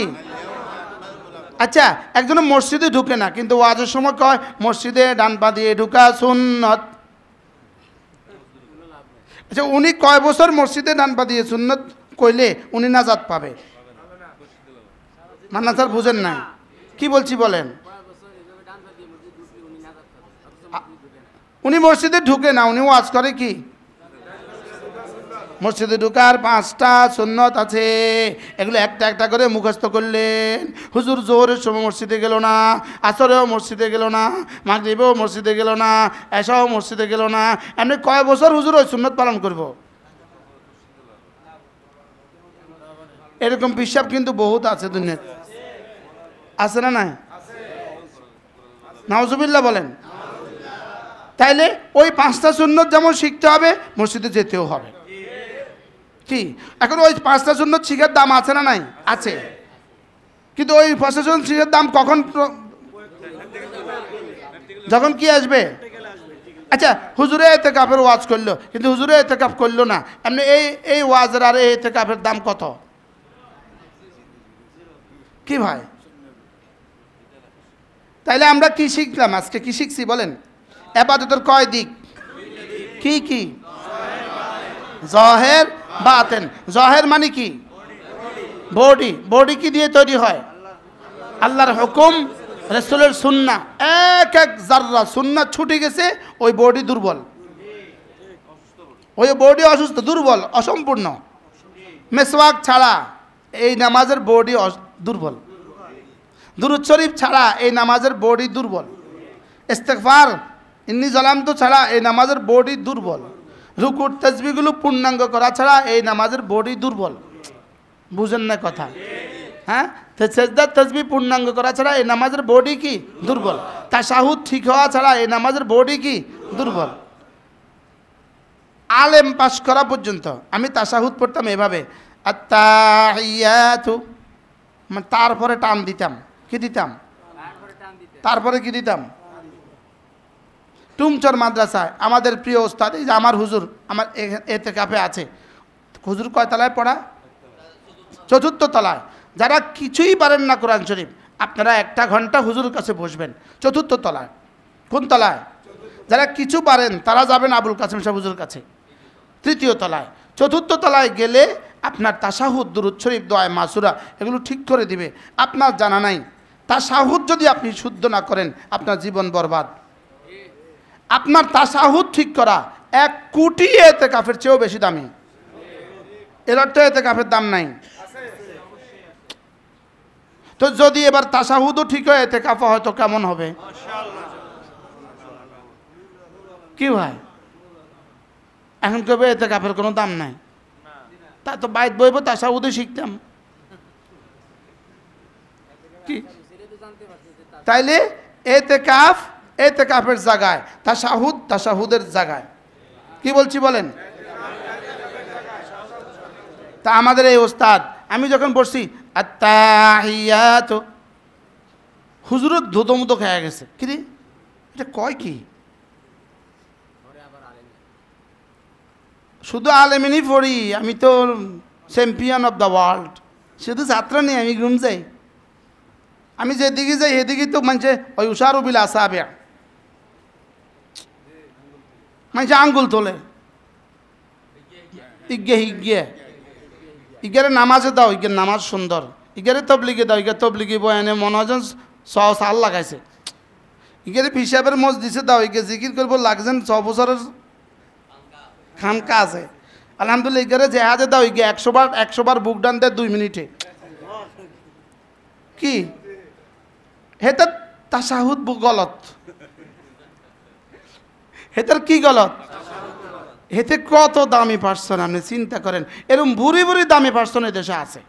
আচ্ছা একজন মসজিদে ঢুকে না, কিন্তু ওয়াজের সময় কয় মসজিদে ডান পা দিয়ে ঢুকা সুন্নত। আচ্ছা উনি কয় বছর মসজিদে ডান পা দিয়ে সুন্নত কইলে উনি নাজাত পাবে? মান্না স্যার বুঝেন না কি বলছি বলেন? উনি মসজিদে ঢুকে না, উনি ওয়াজ করে কি? মসজিদে ঢুকার 5টা সুন্নত আছে, এগুলো একটা একটা করে মুখস্থ করলেন। হুজুর জোহরের সময় মসজিদে গেল না, আসরেও মসজিদে গেল না, মাগরিবেও মসজিদে গেল না, এশাও মসজিদে গেল না, এমনি কয় বছর হুজুর ওই সুন্নত পালন করব? এরকম বিশ্বাস কিন্তু বহুত আছে দুনিয়াতে, আছে না নাই? নাউজুবিল্লাহ বলেন। তাইলে ওই 5টা সুন্নত যেমন শিখতে হবে, মসজিদে যেতেও হবে। কি এখন ওই 5টা সুন্নত শিখার দাম আছে না নাই? আছে। কিন্তু ওই 5টা সুন্নত শিখার দাম কখন? যখন কি আসবে? আচ্ছা হুজুরে ইতিকাফের ওয়াজ করলো, কিন্তু হুজুরে ইতিকাফ করলো না, এমনি এই ওয়াজের আর এই ইতিকাফের দাম কত? কি ভাই? তাইলে আমরা কি শিখলাম আজকে? কি শিখছি বলেন? ইবাদতের কয় দিক? কি কি? জহের বাতেন। জহের মানে কি? বডি। বডি কি দিয়ে তৈরি হয়? আল্লাহর হুকুম, রাসূলের সুন্নাহ। এক এক জাররা সুন্নাহ ছুটে গেছে, ওই বডি দুর্বল, ওই বডি অসুস্থ, দুর্বল, অসম্পূর্ণ। মেসওয়াক ছাড়া এই নামাজের বডি দুর্বল। দুরূদ শরীফ ছাড়া এই নামাজের বডি দুর্বল। ইস্তেগফার ইন্নী যালামতু ছাড়া এই নামাজের বডি দুর্বল। রুকুর তাসবিহগুলো পূর্ণাঙ্গ করা ছাড়া এই নামাজের বডি দুর্বল। বুঝেন না কথা? হ্যাঁ, তো সেজদার তাসবিহ পূর্ণাঙ্গ করা ছাড়া এই নামাজের বডি কি? দুর্বল। তাশাহুদ ঠিক হওয়া ছাড়া এই নামাজের বডি কি? দুর্বল। আলেম পাস করা পর্যন্ত আমি তাশাহুদ পড়তাম এভাবে, আত্তাহিয়াতু, মানে তারপরে টান দিতাম। কি দিতাম? তারপরে কি দিতাম? টুমচর মাদ্রাসায় আমাদের প্রিয় ওস্তাদ, এই যে আমার হুজুর, আমার এতেকাফে আছে। হুজুর কয় তলায় পড়া? চতুর্থ তলায়। যারা কিছুই পারেন না কোরআন শরীফ, আপনারা 1 ঘন্টা হুজুরের কাছে বসবেন, চতুর্থ তলায়। কোন তলায়? যারা কিছু পারেন তারা যাবেন আবুল কাসেম সাহেব হুজুরের কাছে, 3য় তলায়। চতুর্থ তলায় গেলে আপনার তাশাহুদ, দুরূদ শরীফ, দোয়া মাসুরা এগুলো ঠিক করে দিবে। আপনার জানা নাই, তাশাহুদ যদি আপনি শুদ্ধ না করেন আপনার জীবন বরবাদ। আপনার তাশাহুদ ঠিক করা 1 কোটি এতেকাফের চেয়েও বেশি দামি। এর অর্থ এতেকাফের দাম নাই। তো যদি এবার তাশাহুদও ঠিক হয় এতেকাফ হয়তো কেমন হবে? কি ভাই, এখন কবে এতেকাফের কোনো দাম নাই? তা তো বাইত বইব তাশাহুদে শিখতাম কি? তাইলে এতেকাফের জায়গায়, তাশাহুদের জায়গায়। কি বলছি বলেন? তা আমাদের এই ওস্তাদ, আমি যখন বসছি আত্তাহিয়াতু, হুজুরের ধুতমুতো খেয়ে গেছে। কি রে, এটা কয় কি? শুধু আলেমিনই পড়ি, আমি তো চ্যাম্পিয়ন অফ দ্য ওয়ার্ল্ড। শুধু ছাত্র নেই, আমি ঘুম যাই। আমি যেদিকে যাই সেদিকেই তো মানছে ওই উষারু বিল আসাবে, মানছে আঙ্গুল তোলে। ইগেরে নামাজে দাও, ইগের নামাজ সুন্দর। ইগেরে তবলিগে দাও, ইগের তবলিগি বয়ানে মনে হয় সাল লাগাইছে। ইগেরে হিসাবের মসজিদে দাও, ইগে জিকির করবো লাগছেন 6 বছরের খানকা আছে। আলহামদুলিল্লাহ ইগেরে জেহাজে দাও, ইগে 100 বার বুক ডান দেয় 2 মিনিটে। কি হেতে তাশাহুদ গলত? হেতার কি গলত? হেতে কত দামি পার্সন আপনি চিন্তা করেন। এরকম বুড়ি বুড়ি দামি পার্সন এই দেশে আছে।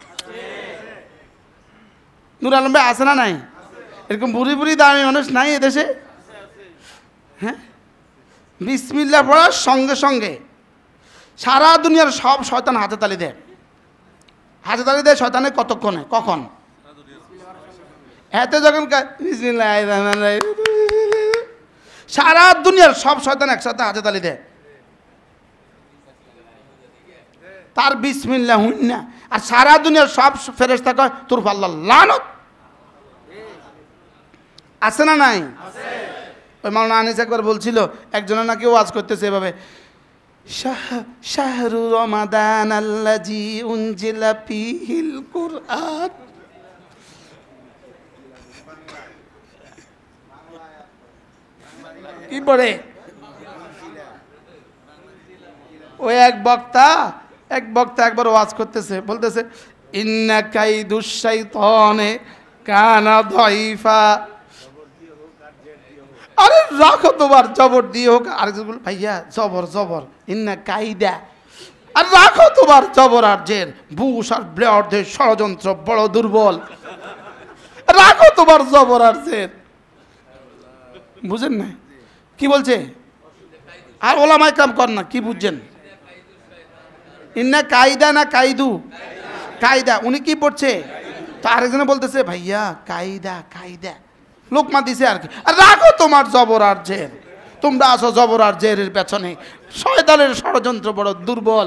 নূর আলম ভাই আছে না নাই? এরকম বুড়ি বুড়ি দামি মানুষ নাই এদেশে? হ্যাঁ, বিসমিল্লাহ পড়ার সঙ্গে সঙ্গে সারা দুনিয়ার সব শয়তান হাতে তালি দেয়। হাতে তালি দেয় শয়তানের কতক্ষণে? কখন? এতে যখন বিসমিল্লাহ, সারা দুনিয়ার সব শয়তান একসাথে হাতে তালি দেয়। তার বিসমিল্লাহ হুন না, আর সারা দুনিয়ার সব ফেরেশতা কয় তোর আল্লাহ লানত। আছে না নাই? ওই মাওলানা আনিস একবার বলছিল, একজনের নাকি ওয়াজ করতেছে এভাবে, শাহরু রমাদান আল্লাজি উনজিলা ফীহিল কুরআন। কি পড়ে? ওই এক বক্তা একবার ওয়াজ করতেছে, বলতেছে ইন্না কাইদুশ শাইতানে কানা দাইফা। আরে রাখো তোমার জবর দিয়ে হোক, আর ভাইয়া জবর ইন্না কাইদা, আর রাখো তোমার জবর আর জের, বুশ আর ব্লেয়ারদের ষড়যন্ত্র বড় দুর্বল। রাখো তোমার জবর আর জের। বুঝেন না কি বলছে? আর ওলামায়ে কেরাম কর না, কি বুঝছেন? ইন্না কায়দা না কায়দু? কায়দা। উনি কি পড়ছে? তো আরেকজনে বলতেছে ভাইয়া কায়দা লোকমা দিছে আর কি। আর রাখো তোমার জবর আর জের, তোমরা আসো জবর আর জেরের পেছনে, শয়তানের ষড়যন্ত্র বড় দুর্বল।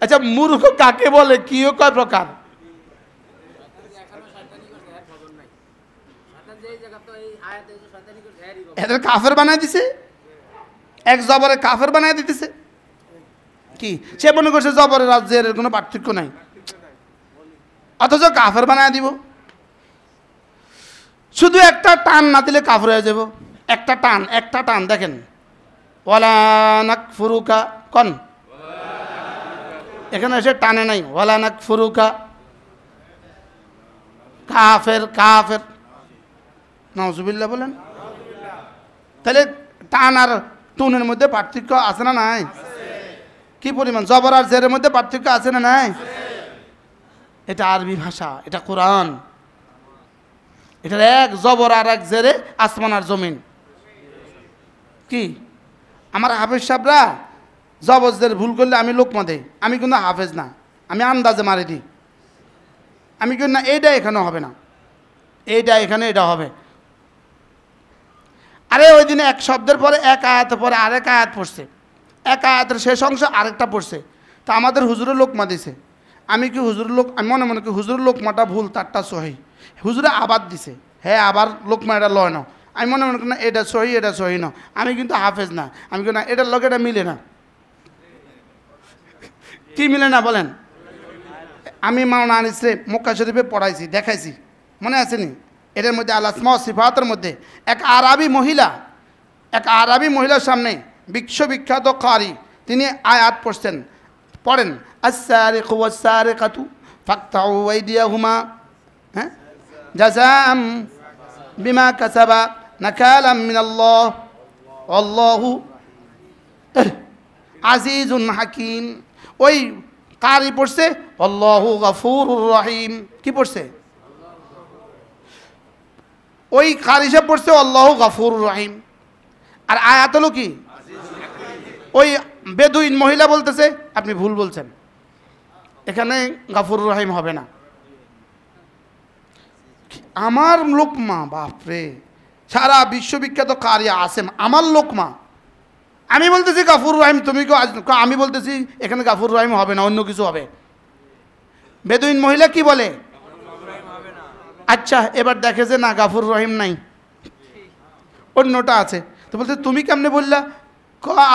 আচ্ছা মূর্খ কাকে বলে? কিও কয় প্রকার? এদের কাফের বানায় দিছে, এক জবরে কাফের বানায় দিতেছে। কি সে মনে করছে জবরের রাজ্যের কোনো পার্থক্য নাই, অথচ কাফের বানায় দিব। শুধু একটা টান না দিলে কাফের হয়ে যাব। একটা টান দেখেন, ওয়ালা নাকফুরুকা কন, এখানে এসে টানে নাই, ওয়ালা নাকফুরুকা, কাফের নাউজুবিল্লাহ বলেন। তাহলে টান আর টুনের মধ্যে পার্থক্য আছে না নাই? কি পরিমাণ? জবর আর জেরের মধ্যে পার্থক্য আছে না নাই? এটা আরবি ভাষা, এটা কোরআন। এটার এক জবর আর এক জেরে আসমান আর জমিন। কি আমার হাফেজ সাহেবরা জবজদের ভুল করলে আমি লোকমা দেই, আমি কিন্তু হাফেজ না, আমি আন্দাজে মারি দিই। আমি কিন্তু না এইটা এখানে হবে না, এইটা এখানে এটা হবে। আরে ওই দিনে এক শব্দের পরে এক আয়াতের পরে আরেক আয়াত পড়ছে, এক আয়াতের শেষ অংশ আরেকটা পড়ছে। তা আমাদের হুজুরের লোকমা দিছে, আমি কি হুজুরের লোক, আমি মনে মনে কি হুজুরের লোকমাটা ভুল তারটা সহি, হুজুরে আবার দিছে, হ্যাঁ আবার লোকমা এটা লয় না, আমি মনে মনে করি না এটা সহি এটা সহি না, আমি কিন্তু হাফেজ না, আমি কিন্তু না এটার লোক এটা মিলে না। কি মিলে না বলেন? আমি মাওলানা আনিসে মক্কা শরীফে পড়াইছি, দেখাইছি, মনে আছে নি? এটার মধ্যে আল আসমা ওয়া সিফাতের মধ্যে এক আরবি মহিলার সামনে বিশ্ববিখ্যাত কারি তিনি আয়াত পড়ছেন, পড়েন আস-সারিকু ওয়াস-সারিকাতু ফাকতাউ আইদিয়াহুমা হ্যাঁ জাযাআম বিমা কাসাবা নাকালাম মিনাল্লাহ আল্লাহু আজিজুন হাকিম। ওই কারি পড়ছে আল্লাহু গফুরুর রহিম। কি পড়ছে? ওই কারি সাহেব পড়ছে আল্লাহু গফুরুর রহিম। আর আয়াত হলো কি? ওই বেদুইন মহিলা বলতেছে আপনি ভুল বলছেন, এখানে গফুরুর রহিম হবে না। আমার লোকমা, বাপরে, সারা বিশ্ববিখ্যাত কারি আসেম, আমার লোকমা, আমি বলতেছি গাফুর রহিম, তুমি আমি বলতেছি এখানে গাফুর রহিম হবে না, অন্য কিছু হবে। বেদুইন মহিলা কি বলে? আচ্ছা এবার দেখে যে না গাফুর রহিম নাই, অন্যটা আছে। তো বলতে তুমি কেমনে বললা?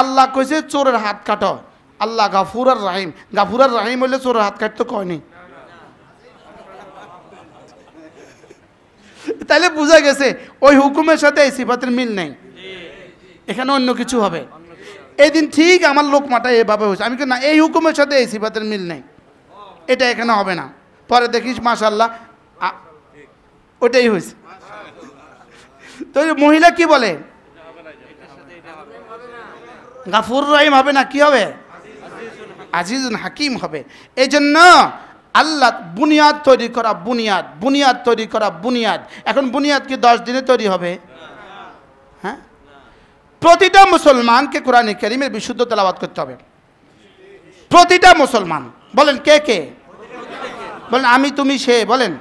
আল্লাহ কইছে চোরের হাত কাটো, আল্লাহ গাফুর আর রাহিম, গাফুর আর রাহিম হইলে চোরের হাত কাটতে কয়নি। তাইলে বোঝা গেছে ওই হুকুমের সাথে এই সিফাতের মিল নেই, এখানে অন্য কিছু হবে। এই দিন ঠিক আমার লোকমাটা এভাবে হয়েছে, আমি না এই হুকুমের সাথে এই সিফাতের মিল নেই, এটা এখানে হবে না। পরে দেখিস মাশাআল্লাহ ওটাই হয়েছে। তো মহিলা কি বলে? গাফুর রহিম হবে না, কি হবে? আজিজুন হাকিম হবে। এই জন্য আল্লাহ বুনিয়াদ তৈরি করা, বুনিয়াদ তৈরি করা, বুনিয়াদ। এখন বুনিয়াদ কি 10 দিনে তৈরি হবে? হ্যাঁ, প্রতিটা মুসলমানকে কোরআনে কারীমের বিশুদ্ধ তেলাওয়াত করতে হবে। প্রতিটা মুসলমান। বলেন কে কে? বলেন আমি তুমি সে, বলেন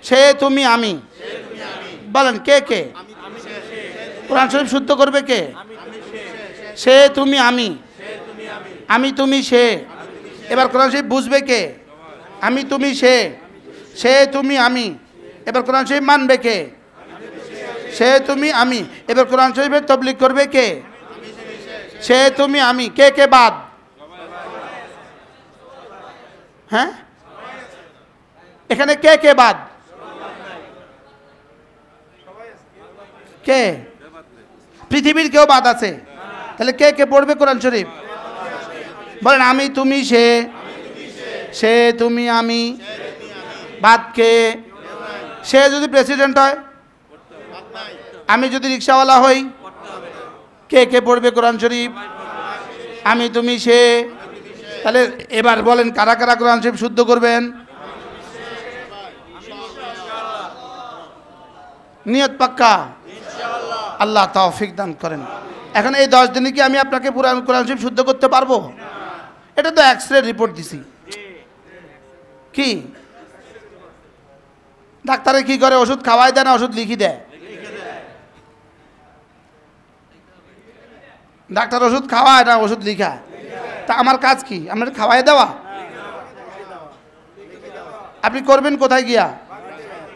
সে তুমি আমি, বলেন কে কে? কোরআন শরীফ শুদ্ধ করবে কে? সে তুমি আমি, আমি তুমি সে। এবার কোরআন শরীফ বুঝবে কে? আমি তুমি সে, সে তুমি আমি। এবার কোরআন শরীফ মানবে কে? সে তুমি আমি। এবার কোরআন শরীফের তাবলীগ করবে কে? সে তুমি আমি। কে কে বাদ? হ্যাঁ, এখানে কে কে বাদ? কে? পৃথিবীর কেউ বাদ আছে? তাহলে কে কে পড়বে কোরআন শরীফ? বলেন আমি তুমি সে, সে তুমি আমি। বাদ কে? সে যদি প্রেসিডেন্ট হয়, আমি যদি রিক্সাওয়ালা হই, কে কে পড়বে কোরআন শরীফ? আমি তুমি সে। তাহলে এবার বলেন কারা কারা কোরআন শরীফ শুদ্ধ করবেন? নিয়ত পাক্কা? আল্লাহ তৌফিক দান করেন। এখন এই 10 দিনে কি আমি আপনাকে পুরো কোরআন শরীফ শুদ্ধ করতে পারবো? এটা তো এক্সরে রিপোর্ট দিছি। কি ডাক্তারে কি করে? ওষুধ খাওয়াই দেয় না ওষুধ লিখি দেয়? ডাক্তার ওষুধ খাওয়ায় না ওষুধ লিখা। তা আমার কাজ কি? আপনার খাওয়াই দেওয়া? আপনি করবেন কোথায় গিয়া?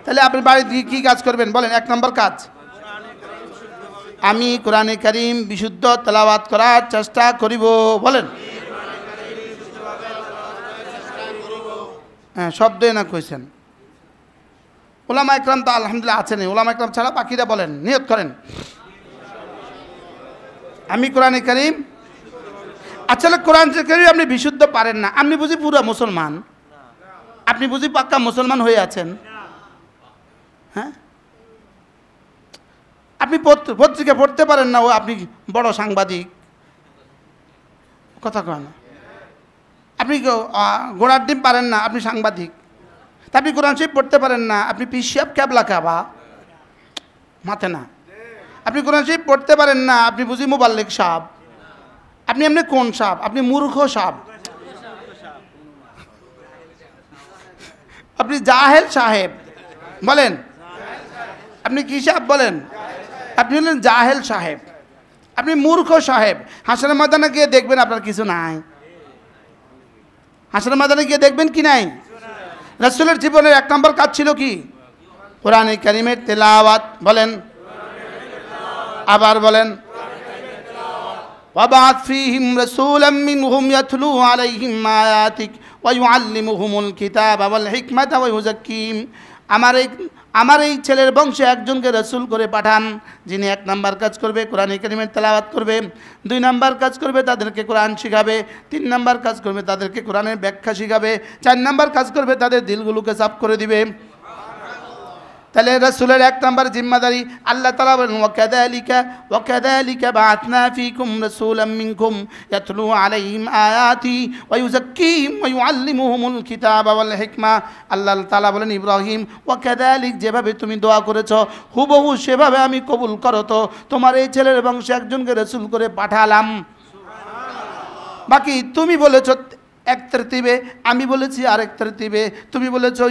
তাহলে আপনি বাড়িতে কি কাজ করবেন বলেন? 1 নম্বর কাজ, আমি কোরআনে কারীম বিশুদ্ধ তেলাওয়াত করার চেষ্টা করিব। বলেন হ্যাঁ, শব্দই না কইছেন। উলামা একরাম তো আলহামদুলিল্লাহ আছেন, উলামা একরাম ছাড়া বাকিরা বলেন, নিয়ত করেন আমি কোরআনে কারীম। আসলে কোরআন কারীম আপনি বিশুদ্ধ পারেন না, আপনি বুঝি পুরো মুসলমান, আপনি বুঝি পাক্কা মুসলমান হয়ে আছেন? হ্যাঁ, আপনি পত্রিকা পড়তে পারেন না, ও আপনি বড় সাংবাদিক? কথা কয় না। আপনি ঘোড়ার ডিম পারেন না, আপনি সাংবাদিক? তা আপনি কোরআন শরীফ পড়তে পারেন না, আপনি পিস সাহেব ক্যাবলা কাবা মাথে না? আপনি কোরআন শরীফ পড়তে পারেন না, আপনি বুঝি মুবাল্লিগ সাহেব? আপনি এমনি কোন সাহেব? আপনি মূর্খ সাহেব, আপনি জাহেল সাহেব। বলেন আপনি কি সাহেব? বলেন আপনি হলেন জাহেল সাহেব, আপনি মূর্খ সাহেব। হাসরের ময়দানে গিয়ে দেখবেন আপনার কিছু নাই। হাসরের ময়দানে গিয়ে দেখবেন কি নাই? রাসূলের জীবনের 1 নম্বর কাজ ছিল কি? কোরআনে কারীমের তেলাওয়াত। বলেন, আবার বলেন। ওয়াবা'আথ ফীহিম রাসূলাম মিনহুম ইয়াতলু আলাইহিম আয়াতিক ওয়া ইউআল্লিমুহুমুল কিতাবা ওয়াল হিকমাতা ওয়া ইউযাক্কিহিম। আমার এই ছেলের বংশে একজনকে রাসূল করে পাঠান, যিনি 1 নাম্বার কাজ করবে কোরআনে কারীমের তেলাওয়াত করবে, 2 নাম্বার কাজ করবে তাদেরকে কোরআন শিখাবে, 3 নাম্বার কাজ করবে তাদেরকে কোরআনের ব্যাখ্যা শিখাবে, 4 নাম্বার কাজ করবে তাদের দিলগুলোকে সাফ করে দিবে। তাহলে রাসূলের 1 নাম্বার জিম্মাদারি। আল্লাহ তাআলা বলেন, ওয়াকাযালিকা বা'আথনা ফীকুম রাসূলাম মিনকুম ইয়াতলু আলাইহিম আয়াতি ওয়া ইউযাক্কিহিম ওয়া ইউআল্লিমুহুমুল কিতাবা ওয়াল হিকমা। আল্লাহ তাআলা বলেন, ইব্রাহিম ওয়াকাযালিক, যেভাবে তুমি দোয়া করেছো হুবহু সেভাবে আমি কবুল করো তো, তোমার এই ছেলের বংশে একজনকে রাসূল করে পাঠালাম। বাকি তুমি বলেছো এক তরতিবে, আমি বলেছি আরেক তরতিবে। তুমি বলেছো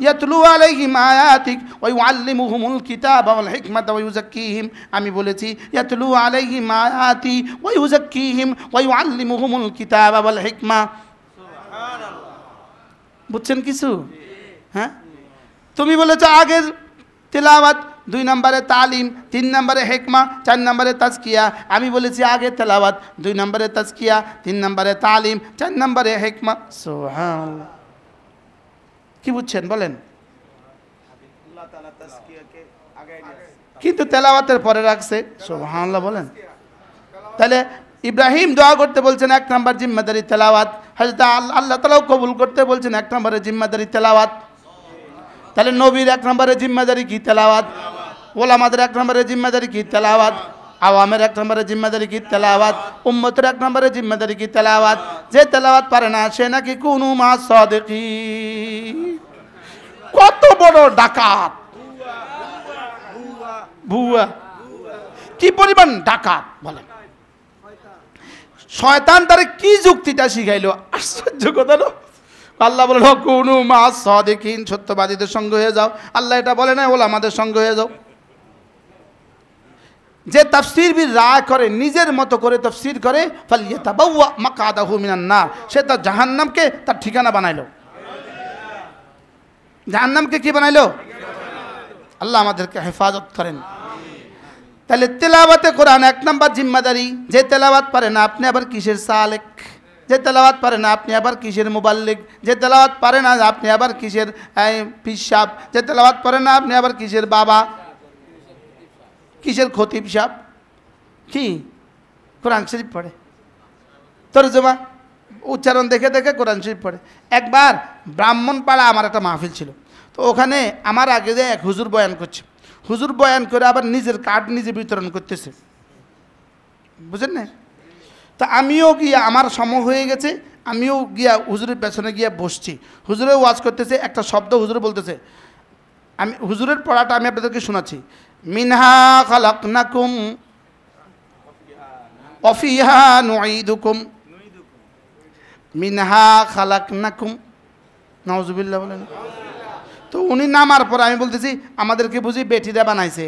ইয়াতলু আলাইহিম আয়াতিক ওয়া ইউআল্লিমুহুমুল কিতাবা ওয়াল হিকমাতা ওয়া ইউযাক্কিহিম, আমি বলেছি ইয়াতলু আলাইহিম আয়াতি ওয়া ইউযাক্কিহিম ওয়া ইউআল্লিমুহুমুল কিতাবা ওয়াল হিকমা। সুবহানাল্লাহ। বুঝছেন কিছু? হ্যাঁ, তুমি বলেছো আগের তেলাওয়াত, 2 নম্বরে তালিম, 3 নম্বরে হিকমা, 4 নম্বরে তাজকিয়া। আমি বলেছি আগে তেলাওয়াত, 2 নম্বরে তাজকিয়া, 3 নম্বরে তালিম, 4 নম্বরে হিকমা। সুবহানাল্লাহ। কি বুঝছেন বলেন? আল্লাহ তাআলা তাজকিয়াকে আগে দিয়েছে কিন্তু তেলাওয়াতের পরে রাখছে। সুবহানাল্লাহ বলেন। তাহলে ইব্রাহিম দোয়া করতে বলছেন 1 নম্বর জিম্মাদারি তেলাওয়াত, হযরত আল্লাহ তাআলাও কবুল করতে বলছেন 1 নম্বরে জিম্মাদারি তেলাওয়াত। তাহলে নবীর 1 নম্বরে জিম্মাদারি কি? তেলাওয়াত। ওলামাদের 1 নম্বরে জিম্মাদারি কি? তেলাওয়াত। আওয়ামের 1 নম্বরে জিম্মাদারি কি? তেলাওয়াত। উম্মতের 1 নম্বরে জিম্মাদারি কি? তেলাওয়াত। যে তেলাওয়াত পারে না সে নাকি কুনু মা সাদিকিন। কত বড় ডাকাত, ভুয়া, কি পরিমাণ ডাকাত বলেন। শয়তান তারে কি যুক্তিটা শিখাইলো, আশ্চর্য কথা না? আল্লাহ বলেন কুনু মা সাদিকিন, সত্যবাদীদের সঙ্গে হয়ে যাও। আল্লাহ এটা বলে না ওলামাদের সঙ্গে হয়ে যাও। যে তাফসীরবিদ রায় করে, নিজের মতো করে তাফসীর করে, ফালইয়াতাবাওয়া মাকআদাহু মিনান নার, সে তার জাহান্নামকে তার ঠিকানা বানাইলো। জাহান্নামকে কি বানাইলো? আল্লাহ আমাদেরকে হেফাজত করেন। তাহলে তেলাওয়াতে কোরআন 1 নম্বর জিম্মাদারি। যে তেলাওয়াত পারে না আপনি আবার কিসের সালেক? যে তেলাওয়াত পারে না আপনি আবার কিসের মুবাল্লিগ? যে তেলাওয়াত পারে না আপনি আবার কিসের পীর সাহেব? যে তেলাওয়াত পারে না আপনি আবার কিসের বাবা, কিসের খতিব সাহেব? কি কোরআন শরীফ পড়ে, তরজমা উচ্চারণ দেখে দেখে কোরআন শরীফ পড়ে। একবার ব্রাহ্মণপাড়া আমার একটা মাহফিল ছিল, তো ওখানে আমার আগে যে এক হুজুর বয়ান করছে, হুজুর বয়ান করে আবার নিজের কার্ড নিজে বিতরণ করতেছে, বুঝেন না? তা আমিও গিয়া, আমার সময় হয়ে গেছে, আমিও গিয়া হুজুরের পেছনে গিয়া বসছি। হুজুরে ওয়াজ করতেছে, একটা শব্দ হুজুরে বলতেছে, আমি হুজুরের পড়াটা আমি আপনাদেরকে শোনাচ্ছি। মিনহা খালাকনাকুম ওয়া ফিহা নুঈদুকুম, মিনহা খালাকনাকুম, নাউজুবিল্লাহ বলেন। তো উনি নামার পর আমি বলতেছি আমাদেরকে বুঝি বেটিরা বানাইছে।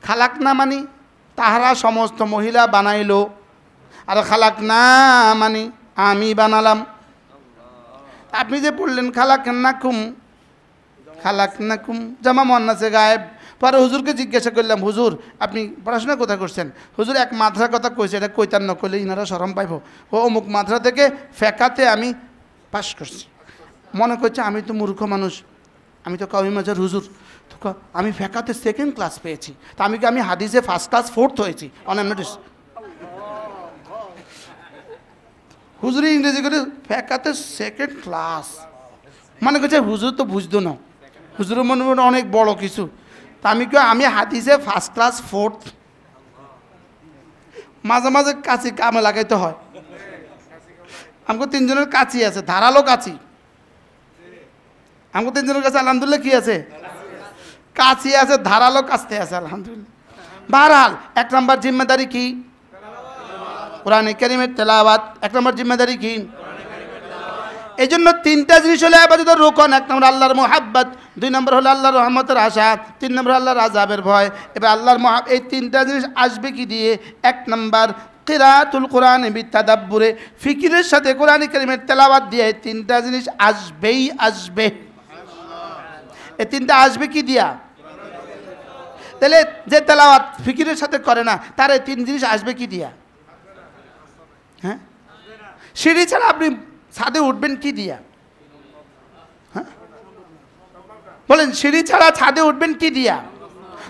খালাকনা মানি তাহারা সমস্ত মহিলা বানাইলো, আর খালাকনা মানি আমি বানালাম। আপনি যে পড়লেন খালাকনাকুম, খালাকনাকুম জামা মুয়ান্নাসে গায়েব। পরে হুজুরকে জিজ্ঞাসা করলাম, হুজুর আপনি পড়াশোনা কোথায় করছেন? হুজুর এক মাদ্রাসার কথা কইছে, এটা কইতার না কইলে ইনারা শরম পাইব। ও অমুক মাদ্রাসা থেকে ফেকাতে আমি পাস করছি। মনে করছে আমি তো মূর্খ মানুষ, আমি তো কওমি মাজার হুজুর, তো আমি ফেকাতে 2nd ক্লাস পেয়েছি, তা আমি হাদিসে 1st ক্লাস 4th হয়েছি অন নোটিস। হুজুরি ইংরেজি করে ফেকাতে 2nd ক্লাস, মনে করছে হুজুর তো বুঝতো না, হুজুরের মনে মনে অনেক বড় কিছু। তা আমি হাদিসে 1st ক্লাস 4th। মাঝে মাঝে কাঁচি কামে লাগাইতে হয়। আমাকে 3 জনের কাঁচি আছে, ধারালো কাঁচি। আমাকে 3 জনের কাছে আলহামদুলিল্লাহ কি আছে? কাঁচি আছে, ধারালো কাঁচতে আছে আলহামদুলিল্লাহ। बहरहाल एक नम्बर जिम्मेदारी की कुरान कारीमेर तेलावत एक नम्बर जिम्मेदारी की एजন্য তিনটা জিনিস হলো ইবাদতের রুকন এক নম্বর আল্লাহর মুহাব্বত দুই নম্বর হলো আল্লাহর রহমতের আশা তিন নম্বর আল্লাহর আযাবের ভয় এবার আল্লাহর এই তিনটা জিনিস আসবে কি দিয়ে এক নম্বর কিরাতুল কোরআন বিতাদাব্বুরে ফিকিরের সাথে কোরআন কারীমের তেলাওয়াত দিয়ে এই তিনটা জিনিস আসবেই আসবে এই তিনটা আসবে কি দিয়া তাহলে যে তেলাওয়াত ফিকিরের সাথে করে না তার এই তিন জিনিস আসবে কি দিয়া হ্যাঁ সিঁড়ি ছাড়া আপনি ছাদে উঠবেন কি দিয়া হ্যাঁ বলেন সিঁড়ি ছাড়া ছাদে উঠবেন কি দিয়া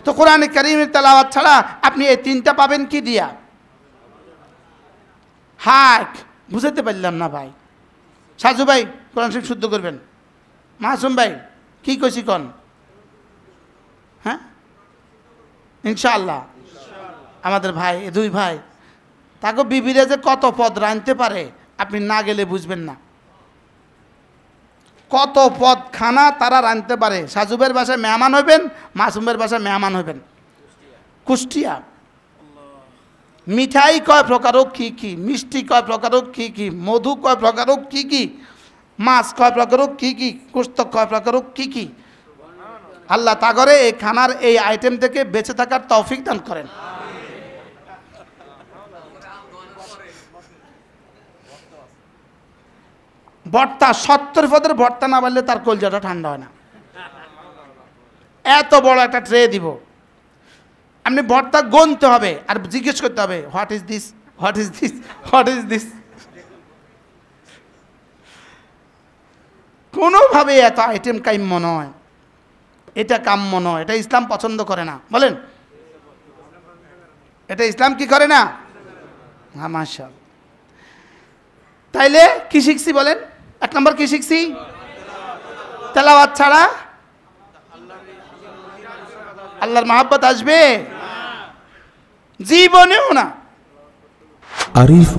তো কোরআন কারীমের তেলাওয়াত ছাড়া আপনি এই তিনটা পাবেন কি দিয়া হাক বুঝাতে পারলাম না ভাই সাজু ভাই কোরআন শরীফ শুদ্ধ করবেন মাসুম ভাই কি কইছি কোন হ্যাঁ ইনশাআল্লাহ আমাদের ভাই দুই ভাই তাকে বিবিরে যে কত পদ রাঁধতে পারে আপনি না গেলে বুঝবেন না কত পদ খানা তারা রাঁধতে পারে সাজুবের বাসায় মেহমান হবেন মাসুমের বাসায় মেহমান হবেন কুষ্টিয়া মিঠাই কয় প্রকার কি কি মিষ্টি কয় প্রকার কি কি মধু কয় প্রকার কি কি মাছ কয় প্রকার কি কি কুস্ত কয় প্রকার কি কি আল্লাহ তাগরে এই খানার এই আইটেম থেকে বেঁচে থাকার তৌফিক দান করেন ভর্তা 70 পদের ভর্তা না বাড়লে তার কলজাটা ঠান্ডা হয় না এত বড় একটা ট্রে দিব আপনি ভর্তা গুনতে হবে আর জিজ্ঞেস করতে হবে what is this what is this what is this কোনোভাবে এত আইটেম কাম্য নয় এটা কাম্য নয় এটা ইসলাম পছন্দ করে না বলেন এটা ইসলাম কি করে না হ্যাঁ মাশাআল্লাহ তাইলে কি শিখছি বলেন এক নম্বর কি শিখছি তেলাওয়াত ছাড়া আল্লাহর মহব্বত আসবে জীবনেও না আরিফ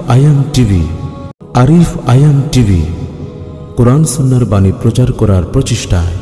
আয়াম টিভি কোরআন সুন্নাহর বাণী প্রচার করার প্রচেষ্টায়